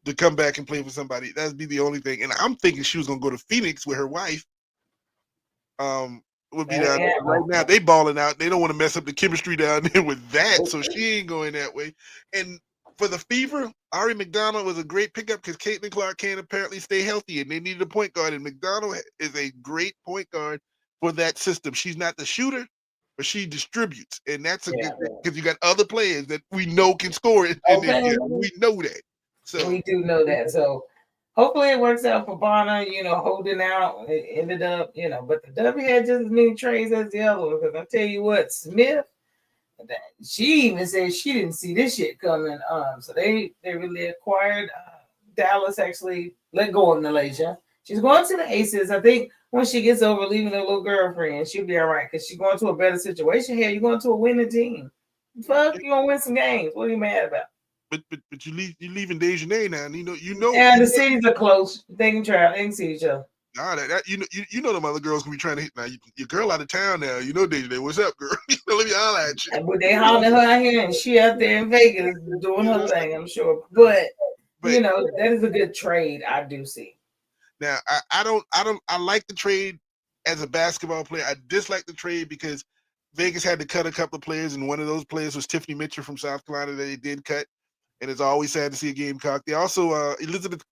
to come back and play for somebody, that'd be the only thing. And I'm thinking she was going to go to Phoenix with her wife. Would be down there. Right now they balling out. They don't want to mess up the chemistry down there with that. So she ain't going that way. And for the Fever, Ari McDonald was a great pickup because Caitlin Clark can't apparently stay healthy, and they needed a point guard. And McDonald is a great point guard for that system. She's not the shooter, but she distributes, and that's a good thing because you got other players that we know can score it. We know that. So we do know that. So hopefully it works out for Bonner, holding out. It ended up, but the W had just as many trades as the other one. Because I tell you what, Smith, She even said she didn't see this shit coming. So they really acquired Dallas. Actually, let go of Malaysia. She's going to the Aces. I think when she gets over leaving her little girlfriend, she'll be all right because she's going to a better situation here. You're going to a winning team. Fuck, you're gonna win some games. What are you mad about? But you leaving Dejanay now, and you And the know cities are close. They can travel. They can see each other. nah, that you know them other girls gonna be trying to hit now. Your girl out of town now. You know Dejanay. What's up, girl? Let me holler at you. But they hollering her out here, and she out there in Vegas doing her thing. I'm sure. But But that is a good trade. I do see. now I like the trade as a basketball player. I dislike the trade because Vegas had to cut a couple of players, and one of those players was Tiffany Mitchell from South Carolina that they did cut. And it's always sad to see a Gamecock. They also Elizabeth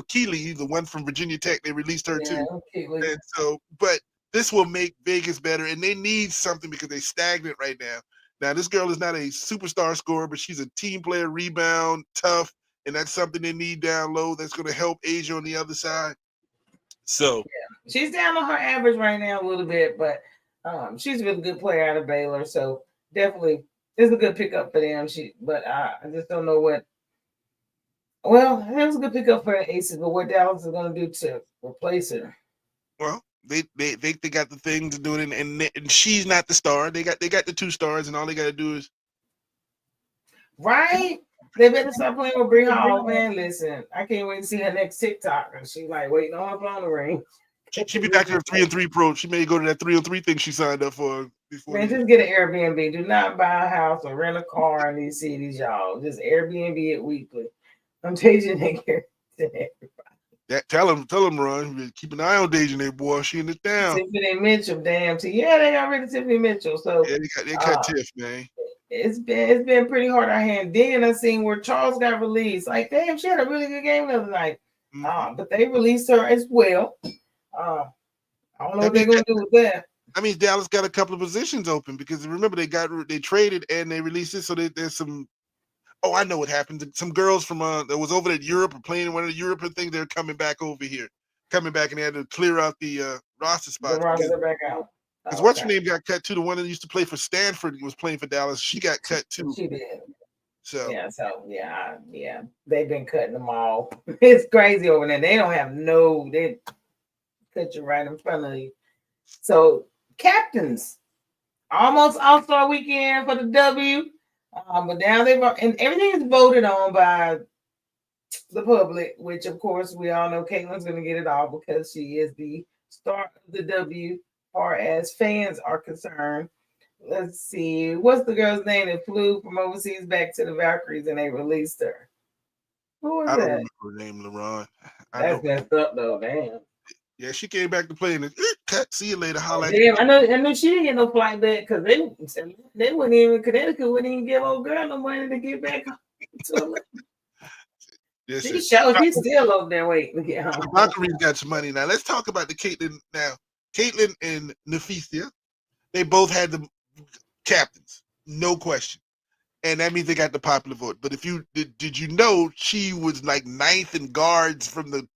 Keeley, the one from Virginia Tech, they released her too. And so, but this will make Vegas better, and they need something because they're stagnant right now. Now, this girl is not a superstar scorer, but she's a team player, rebound, tough, and that's something they need down low. That's going to help Asia on the other side. So she's down on her average right now a little bit, but she's a really good player out of Baylor. So definitely, it's a good pickup for them. But I just don't know what. Well, it was a good pickup for the Aces, but what Dallas is going to do to replace her? Well, they got the thing to do it, and she's not the star. They got the 2 stars, and all they got to do is right. They better stop playing with Brie Hall, man. Listen, I can't wait to see her next TikTok. And she's like waiting on her phone to ring. She'll be back to her 3-3 pro. She may go to that 303 thing she signed up for before. Man, just get an Airbnb. Do not buy a house or rent a car in these cities, y'all. Just Airbnb it weekly. I'm teaching that Tell him, Ron. Keep an eye on Dejanay, boy. She in the town. Tiffany Mitchell, damn. Yeah, they got rid of Tiffany Mitchell. So yeah, they cut Tiff, man. It's been pretty hard out here. And then I seen where Charles got released. Like, damn, she had a really good game the other night. But they released her as well. I don't know what they're gonna do with that. I mean, Dallas got a couple of positions open because remember they traded and they released it. So there's some. Oh, I know what happened. Some girls from that was over at Europe or playing one of the European things. They're coming back over here, and they had to clear out the roster spot. The roster back out. Because what's her name got cut too? The one that used to play for Stanford was playing for Dallas. She got cut too. She did. So yeah. They've been cutting them all. It's crazy over there. They don't have they cut you right in front of you. So captains, almost All-Star weekend for the W. But now and everything is voted on by the public, which of course we all know Caitlin's going to get it all because she is the star of the W. Far as fans are concerned. Let's see, what's the girl's name that flew from overseas back to the Valkyries and they released her? Who was that? I don't remember her name, LeBron. That's messed up though, damn. Yeah, she came back to play and cut. See you later. Holla. Damn, I know she didn't get no flight back because they wouldn't even Connecticut wouldn't even give old girl no money to get back to her. She's still over there waiting to get home. The Valkyries got some money now. Let's talk about the Caitlin now. Caitlin and Nafisia, they both had the captains, no question. And that means they got the popular vote. But if you did you know she was like 9th in guards from the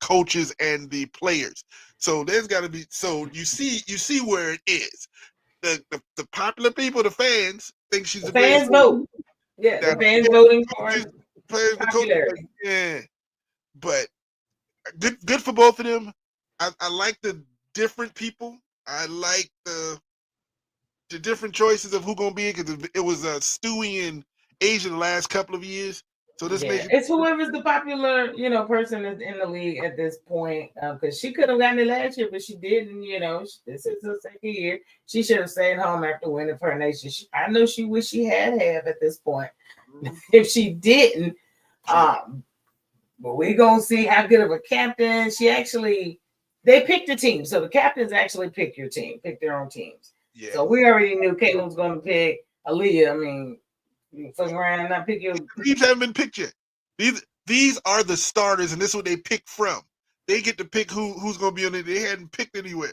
coaches and the players. So there's gotta be you see where it is. The popular people, the fans, think she's the fans vote. Yeah, the fans voting for players, the coaches. Yeah. But good for both of them. I like the different people. I like the different choices of who gonna be because it was Stewie in Asia the last couple of years. So this makes it's whoever's the popular person is in the league at this point. Because she could have gotten it last year, but she didn't. This is her second year. She should have stayed home after winning for her nation. I know she wish she had at this point. If she didn't, but we're gonna see how good of a captain she actually. They picked a team, so the captains actually pick your team, pick their own teams. Yeah. So we already knew Caitlin was going to pick Aaliyah. I mean, you fucking around and not pick your teams haven't been picked yet. These are the starters, and this is what they pick from. They get to pick who's going to be on it. They hadn't picked them yet.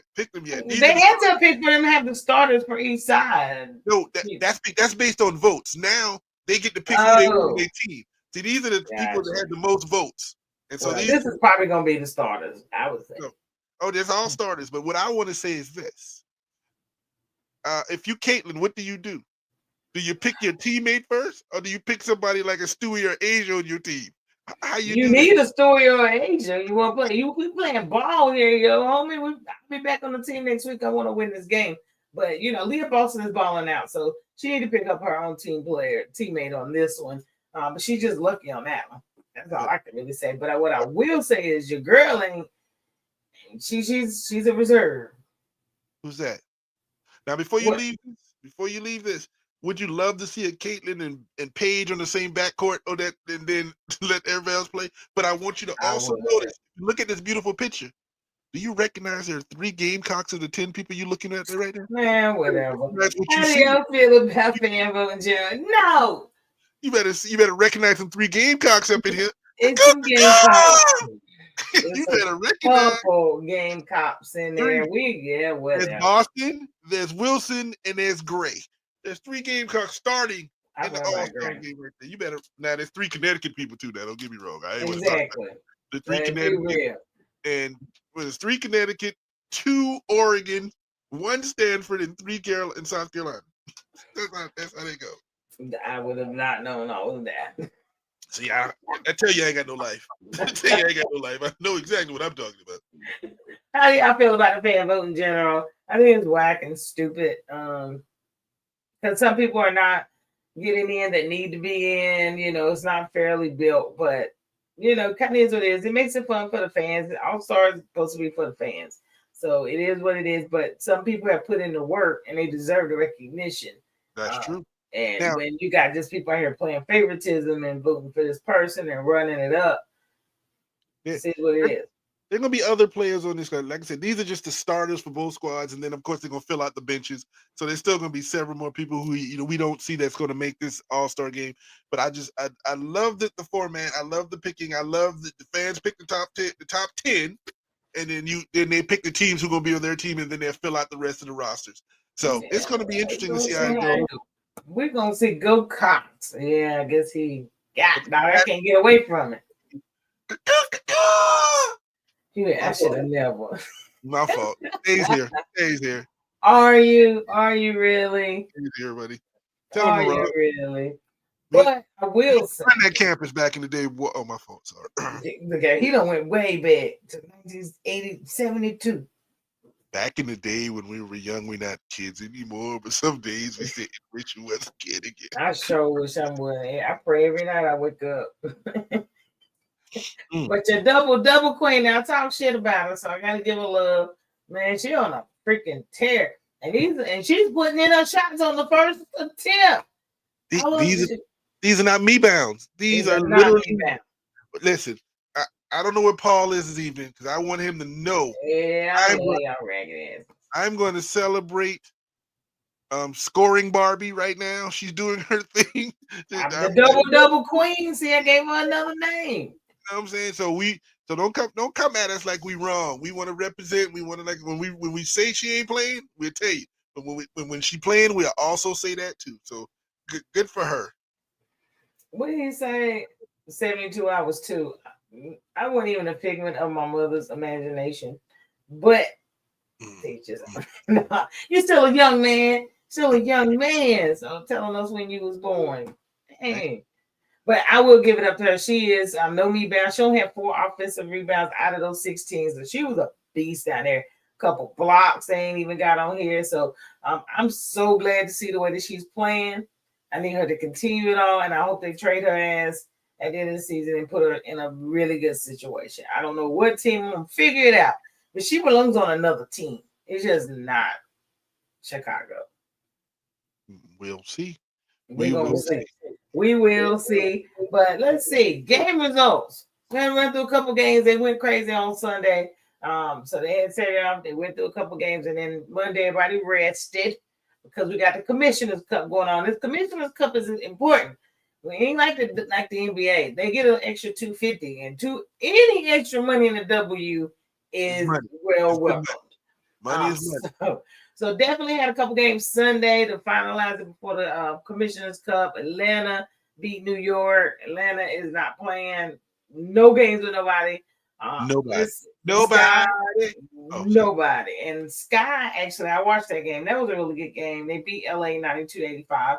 They had to pick for them to have the starters for each side. No, that's based on votes. Now they get to pick who they want on their team. See, these are the people that had the most votes, and so this is probably going to be the starters. I would say. There's all starters, but what I want to say is this: if you Caitlin, what do you do? Do you pick your teammate first, or do you pick somebody like a Stewie or Asia on your team? How you You do that? need a story or an agent. You want to play? We playing ball here, yo, homie. I'll be back on the team next week. I want to win this game. But Leah Boston is balling out, so she need to pick up her own teammate on this one. But she's just lucky on that one. That's all I can really say. But what I will say is your girl ain't. She's a reserve. Who's that? Now, What? before you leave this, would you love to see a Caitlyn and Paige on the same backcourt, or that, and then let everybody else play? But I want you to I also would. notice. Look at this beautiful picture. Do you recognize there are 3 Gamecocks of the 10 people you're looking at there right now? Man, whatever. That's what you How do see. y'all feel about fan voting, Jared? No, You better recognize some 3 Gamecocks up in here. it's some Gamecocks. You It's a better recognize couple Gamecocks in 3. there. There's Whatever. Boston, there's Wilson, and there's Gray. There's 3 Gamecocks starting I in the went by All-Star Grant. game right there. You better. Now there's 3 Connecticut people too. Now don't get me wrong. I ain't want to talk about Exactly. the 3 Let's be Connecticut, real. and there's 3 Connecticut, 2 Oregon, 1 Stanford, and 3 South Carolina. That's how they go. I would have not known all of that. See, I tell you, I ain't got no life. I tell you, I ain't got no life. I know exactly what I'm talking about. How do y'all feel about the fan vote in general? I think it's whack and stupid. Because some people are not getting in that need to be in. It's not fairly built, but kind of is what it is. It makes it fun for the fans. All Stars is supposed to be for the fans, so it is what it is. But some people have put in the work, and they deserve the recognition. That's true. And Now, when you got just people out here playing favoritism and voting for this person and running it up, this is what it is. There are gonna be other players on this squad. Like I said, these are just the starters for both squads, and then of course they're gonna fill out the benches. So there's still gonna be several more people who we don't see that's gonna make this All-Star game. But I love the format. I love the picking. I love that the fans pick the top 10, and then they pick the teams who are gonna be on their team, and then they'll fill out the rest of the rosters. So it's gonna be interesting to see how it goes. We're gonna see Go Cox. Yeah, I guess he got. Now I can't get away from it. I should have never. My fault. Stays here. Are you really? Stays here, buddy. Are you really? But I will say, run that campus back in the day. Oh, my fault. Sorry. Look at he done went way back to 1980, 72. Back in the day when we were young, we're not kids anymore. But some days we say, "Wish you was a kid again." I sure wish I would. I pray every night I wake up. But your double queen, now talk shit about her, so I gotta give her love. Man, she on a freaking tear, and she's putting in her shots on the first attempt. These are not me bounds. These are literally me bounds. Listen, I don't know where Paul is this evening because I want him to know. Yeah, I'm going to celebrate scoring Barbie right now. She's doing her thing. The double queen. See, I gave her another name. You know what I'm saying? So don't come at us like we wrong. We want to represent. We want to, like, when we say she ain't playing, we'll tell you. But when she playing, we'll also say that too. So good for her. What did he say? 72 hours too. I wasn't even a figment of my mother's imagination. But they just you're still a young man. Still a young man. So telling us when you was born. Dang. But I will give it up to her. She is no me bound. She only had 4 offensive rebounds out of those 16. So she was a beast down there. Couple blocks they ain't even got on here. So I'm so glad to see the way that she's playing. I need her to continue it all, and I hope they trade her ass at the end of the season and put her in a really good situation. I don't know what team, I'm gonna figure it out, but she belongs on another team. It's just not Chicago. We'll see. We will see. But let's see. Game results. We're gonna run through a couple games. They went crazy on Sunday. So they had Saturday off. They went through a couple games, and then Monday everybody rested because we got the Commissioner's Cup going on. This Commissioner's Cup is important. We ain't like the NBA. They get an extra $250, and any extra money in the W is well welcomed. Money is money. So definitely had a couple games Sunday to finalize it before the Commissioner's Cup. Atlanta beat New York. Atlanta is not playing no games with nobody. Nobody. And Sky, actually, I watched that game. That was a really good game. They beat LA 92-85.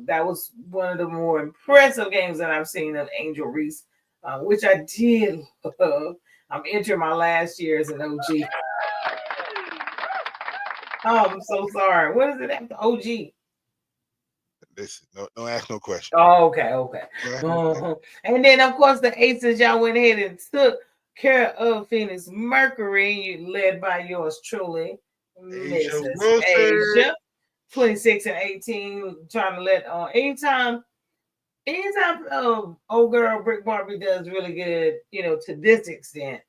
That was one of the more impressive games that I've seen of Angel Reese, which I did love. I'm entering my last year as an OG. Oh, I'm so sorry. What is it after OG? Listen, don't ask no question. Oh, okay. And then, of course, the Aces, y'all went ahead and took care of Phoenix Mercury, led by yours truly, Asia Mrs. Wilson. Asia, 26 and 18, trying to let on anytime old girl Brick Barbie does really good, to this extent,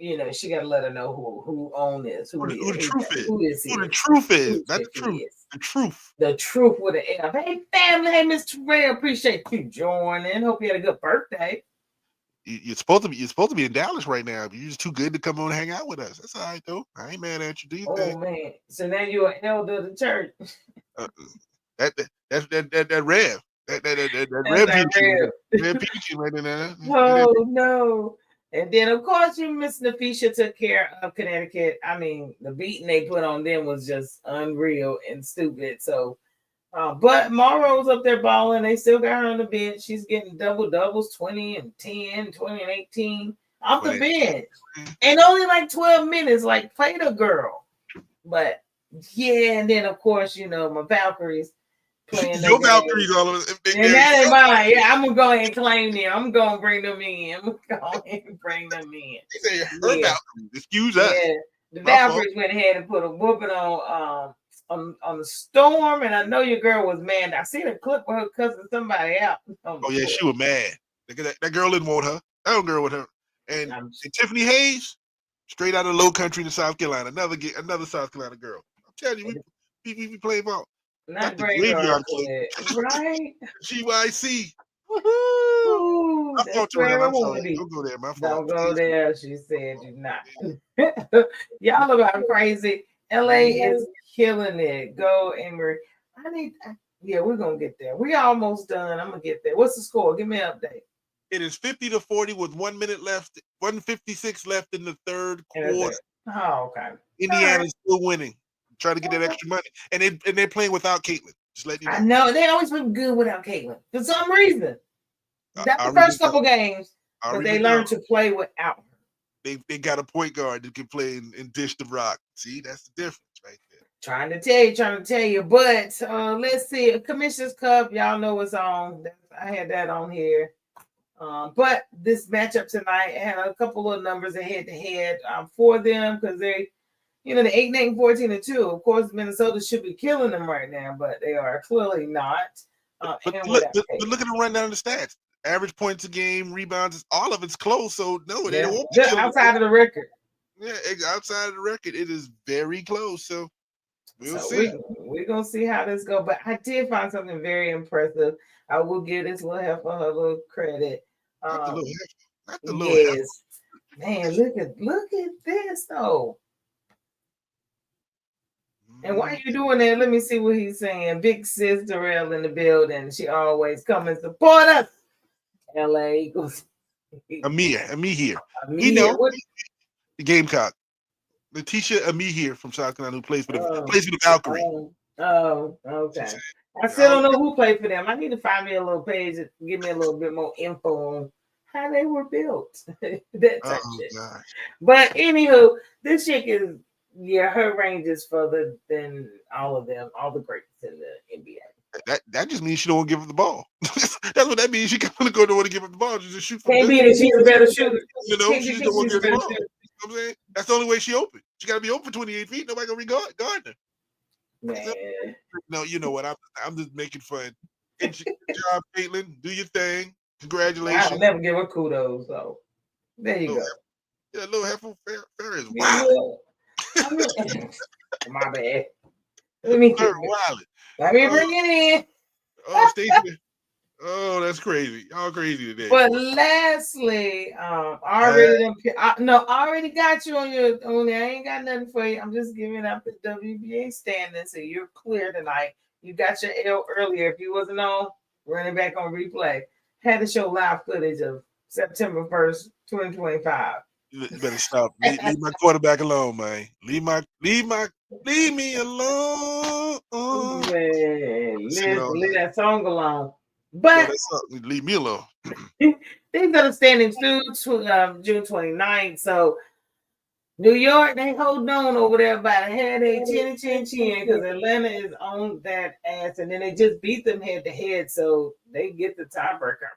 she got to let her know who own this, Who who the truth is. who this Who the is, truth is. who Not the this truth. is. The truth. The truth with an F. Hey, family. Hey, Mr. Ray. Appreciate you joining. Hope you had a good birthday. You're supposed to be in Dallas right now. You're just too good to come on and hang out with us. That's all right, though. I ain't mad at you. Do you think? Oh, man. So now you're an elder of the church. That Rev. That That's Rev that Peterson. real. Rev Peterson right in there. Oh, no. And then, of course, you Miss Nafisha took care of Connecticut. I mean, the beating they put on them was just unreal and stupid. So, but Morrow's up there balling. They still got her on the bench. She's getting double doubles, 20 and 10, 20 and 18 off the bench. And only like 12 minutes. Like, play the girl. But, yeah, and then, of course, my Valkyries playing your Valkyries all over. And that ain't mine. Yeah, I'm gonna go ahead and claim them. I'm gonna bring them in. I'm gonna go ahead and bring them in. They say her Valkyries. Excuse us. Yeah, the Valkyries went ahead and put a whooping on the Storm, and I know your girl was mad. I seen a clip of her cussing somebody out. Oh yeah, she was mad. That girl didn't want her. That old girl with her. And Tiffany Hayes, straight out of Low Country to South Carolina. Another South Carolina girl. I'm telling you, we play ball. Not the graveyard right? GYC. Ooh, that's where I want to be. Don't go there, my fault. Don't go there. She said, "Do not." Y'all about crazy. LA is killing it. Go, Emery. We're gonna get there. We almost done. I'm gonna get there. What's the score? Give me an update. It is 50-40 with 1 minute left, 1:56 left in the third quarter. Oh, okay. Indiana's still winning. Try to get that extra money. And they're playing without Caitlin. Just letting you know. I know they always been good without Caitlin for some reason. That's the first couple games, but they learned to play without her. They got a point guard that can play and dish the rock. See, that's the difference right there. Trying to tell you. But let's see. Commissioner's Cup, y'all know it's on. I had that on here. But this matchup tonight had a couple of numbers head to head for them because they, the 8-8, 14-2. Of course, Minnesota should be killing them right now, but they are clearly not. But look at them run down the stats. Average points a game, rebounds, all of it's close. So no, they won't be outside of the record. Yeah, outside of the record, it is very close. So we'll see. We're gonna see how this goes. But I did find something very impressive. I will give this little heifer her little credit. Not the little heifer. Man, look at this though. And why are you doing that? Let me see what he's saying. Big sis Darrell in the building. She always come and support us. LA Eagles. Amir here. You know the Gamecock. Letitia Amir here from South Carolina who plays for the Valkyrie. Oh, okay. I still don't know who played for them. I need to find me a little page and give me a little bit more info on how they were built. That type shit. Gosh. But anywho, this chick is her range is further than all of them, all the greats in the NBA. That just means she don't want to give up the ball. That's what that means. She can't go to want to give up the ball. She just shoot from can't be that she's a better shooter. She just don't want to give the ball. You know what I'm saying? That's the only way she open. She got to be open for 28 feet. Nobody gonna guard her. Man. No, you know what? I'm just making fun. Good job, Caitlin. Do your thing. Congratulations. I'll never give her kudos. So there you go. Yeah, little heifer fair is wild. My bad. Let me bring it in. Oh, Stacey. Oh, that's crazy. Y'all crazy today. But lastly, I already got you on your. I ain't got nothing for you. I'm just giving up the WBA standing, so you're clear tonight. You got your L earlier. If you wasn't on, running back on replay. Had to show live footage of September 1st, 2025. You better stop. Leave my quarterback alone, man. Leave me alone. Leave that song alone. No, But that's something. Leave me alone. things that are standing through June 29th. So New York, they hold on over there by the head, they chin because Atlanta is on that ass, and then they just beat them head to head, so they get the tiebreaker,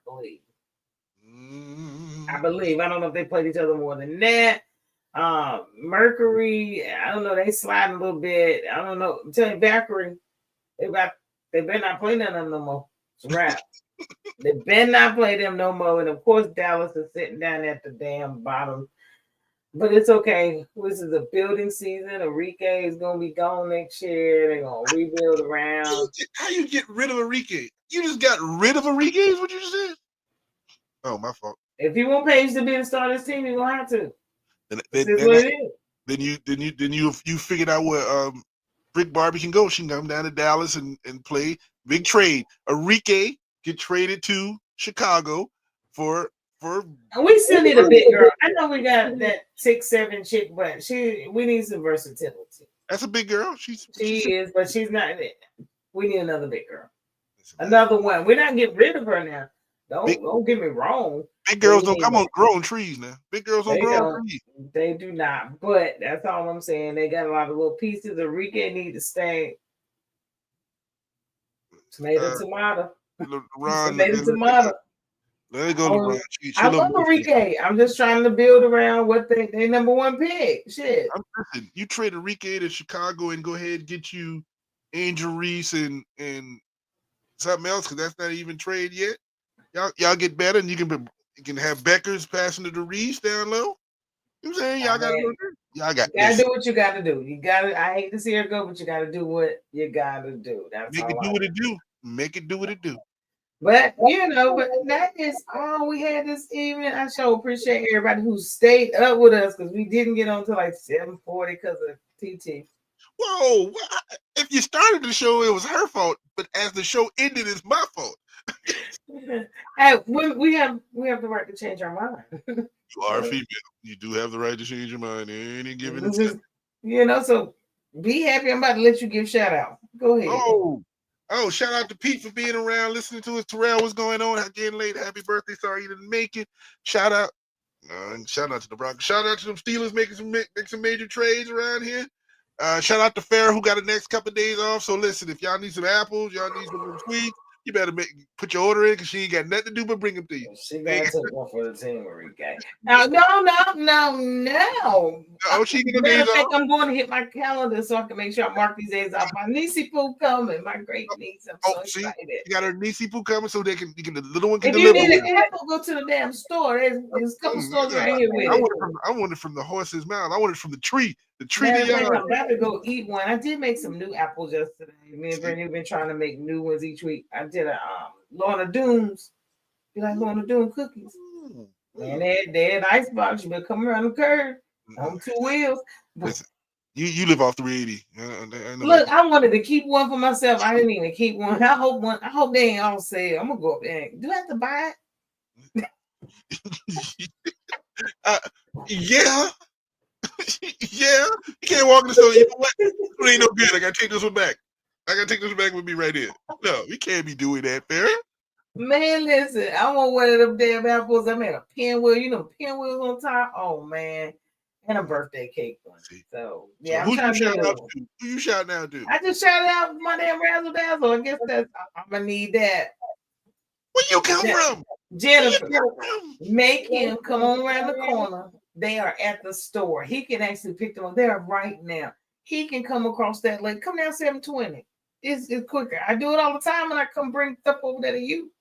I believe. I don't know if they played each other more than that. Mercury, I don't know, they sliding a little bit. I don't know. I'm telling you, Valkyrie, they better not play none of them no more. It's a wrap. They better not play them no more. And of course, Dallas is sitting down at the damn bottom. But it's okay. This is a building season. Enrique is gonna be gone next year. They're gonna rebuild around. How you get rid of Enrique? You just got rid of Enrique, is what you just said? Oh, my fault. If you want Paige to be the start of this team, you're gonna have to. Then you figured out where Brick Barbie can go. She can come down to Dallas and play. Big trade. Enrique get traded to Chicago for. And we still need a big girl. I know we got that 6'7" chick, but we need some versatility. That's a big girl. She is, but she's not. We need another big girl. Another one. We're not getting rid of her now. Don't get me wrong. Big girls don't come on growing trees now. Big girls don't grow on trees. They do not. But that's all I'm saying. They got a lot of little pieces. Enrique need to stay. Tomato. Tomato. Let it go, LeBron. I love Enrique. I'm just trying to build around what they number one pick. Shit. Listen, you trade Enrique to Chicago and go ahead and get you Angel Reese and something else, because that's not even trade yet. Y'all get better, and you can have Beckers passing to the Reese down low. You know what I'm saying? Y'all got to do what you got to do. You got to. I hate to see her go, but you got to do what you got to do. That's Make it do what it do. Make it do what it do. But but that is all we had this evening. I sure appreciate everybody who stayed up with us, because we didn't get on till like 7:40 because of TT. Whoa! If you started the show, it was her fault. But as the show ended, it's my fault. Hey, we have the right to change our mind. You are a female. You do have the right to change your mind any given time. So be happy. I'm about to let you give shout out. Go ahead. Oh, shout out to Pete for being around, listening to us. Terrell, what's going on? Getting late. Happy birthday. Sorry you didn't make it. Shout out to the Broncos. Shout out to them Steelers making some major trades around here. Shout out to Farrah, who got the next couple of days off. So listen, if y'all need some apples, y'all need some sweets, you better put your order in, because she ain't got nothing to do but bring them to you. She got to take one for the team, Enrique. No. She get days off. I'm going to hit my calendar so I can make sure I mark these days off. My niecey poo coming, my great niece. I'm so excited. You got her niecey poo coming, so the little one can if deliver. If you need an apple, go to the damn store. There's a couple stores right here with I want it from the horse's mouth. I want it from the tree. The tree. I'm about to go eat one. I did make some new apples yesterday. Me and Brittany have been trying to make new ones each week. I did a Lorna Dooms. You like Lorna Doom cookies? Man, they're an icebox. You better come around the curve on 2 wheels. Listen, you live off 380. Look, I wanted to keep one for myself. I didn't even keep one. I hope they ain't all sale. I'm gonna go up there. Do I have to buy it? Yeah. Yeah. You can't walk in the store. You know what? It ain't no good. I gotta take this one back. With me right here. No, you can't be doing that, Farrah. Man, listen, I want one of them damn apples. I made a pinwheel, pinwheels on top. Oh man, and a birthday cake one. So yeah, who you shouting out to? I just shouted out my damn razzle dazzle. I guess I'm gonna need that. Where you come from? Jennifer, make him come on around the corner. They are at the store. He can actually pick them up. They are right now. He can come across that lake. Come down 720. It's quicker. I do it all the time, and I come bring stuff over there to you. You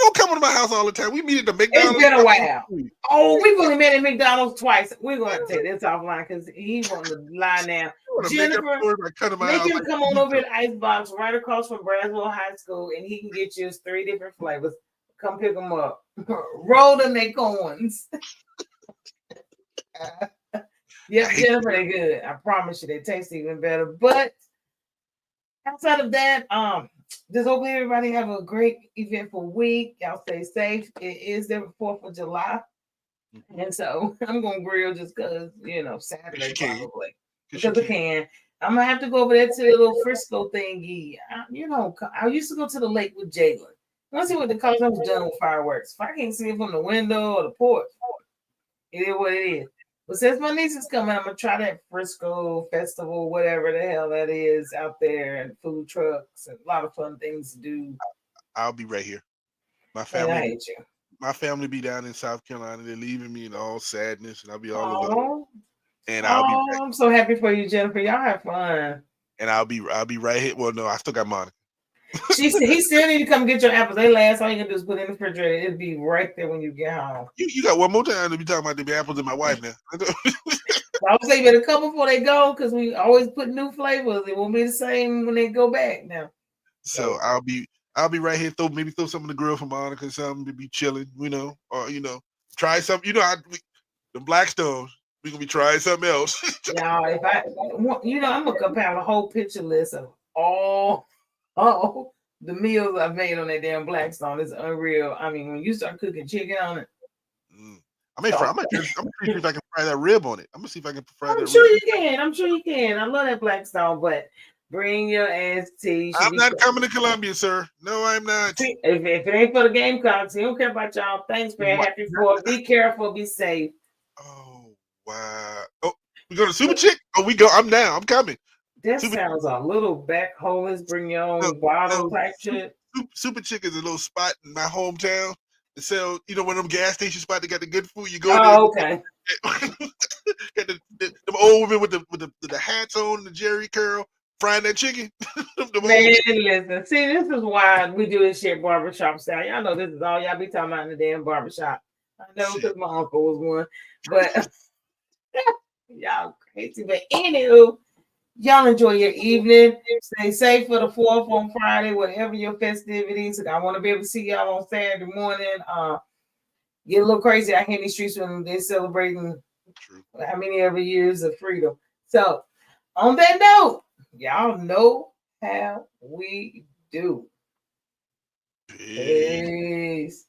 don't come to my house all the time. We meet at the McDonald's. It's been a while. Oh, we've only met at McDonald's twice. We're going to take this offline because he wants to lie now. Jennifer, make him come on over to the Icebox right across from Braswell High School, and he can get you 3 different flavors. Come pick them up. Roll them acorns. Yep, Jennifer, they're good. I promise you, they taste even better. But outside of that, just hope everybody have a great eventful week. Y'all stay safe. It is the 4th of July. And so I'm going to grill just because, Saturday probably. Because I can. I'm gonna have to go over there to the little Frisco thingy. I used to go to the lake with Jalen. Let's see what the colors I was done with fireworks. If I can't see it from the window or the porch, it is what it is. But since my niece is coming, I'm gonna try that Frisco festival, whatever the hell that is out there, and food trucks and a lot of fun things to do. I'll be right here. My And I family, hate you. my family be down in South Carolina. They're leaving me in all sadness, and I'll be all alone. Oh, And I'll be oh, I'm so happy for you, Jennifer. Y'all have fun. I'll be right here. Well, no, I still got Monica. She said he still need to come get your apples. They last. All you can do is put it in the refrigerator. It'll be right there when you get home. You got one more time to be talking about the apples and my wife now. I would say better couple before they go because we always put new flavors. It won't be the same when they go back now. So I'll be right here. Throw some of the grill for Monica or something to be chilling, or try something. The Blackstones. We gonna be trying something else. Y'all, I'm gonna compile a whole picture list of all the meals I've made on that damn Blackstone. It's unreal. I mean, when you start cooking chicken on it, I'm gonna see if I can fry that rib on it. I'm gonna see if I can fry that I'm sure rib. you can. I'm sure you can. I love that Blackstone, but bring your ass to. I'm not coming to Columbia, sir. No, I'm not. If it ain't for the Gamecocks, he don't care about y'all. Thanks, man. Happy for it. Be careful. Be safe. Oh wow. Oh, we go to Super Chick? Oh, we go. I'm down. I'm coming. That Super, sounds a little backholish. Bring your no, own bottle no, type shit. Super Chick is a little spot in my hometown. They sell, one of them gas station spots that got the good food. You go there. Oh, okay. Got them old women with the hats on, the Jerry curl, frying that chicken. Man, listen. See, this is why we do this shit barbershop style. Y'all know this is all y'all be talking about in the damn barbershop. I know because my uncle was one, but y'all crazy. But anywho, y'all enjoy your evening. Stay safe for the 4th on Friday, whatever your festivities. I want to be able to see y'all on Saturday morning. Get a little crazy out here in the streets when they're celebrating how many ever years of freedom. So, on that note, y'all know how we do. Peace.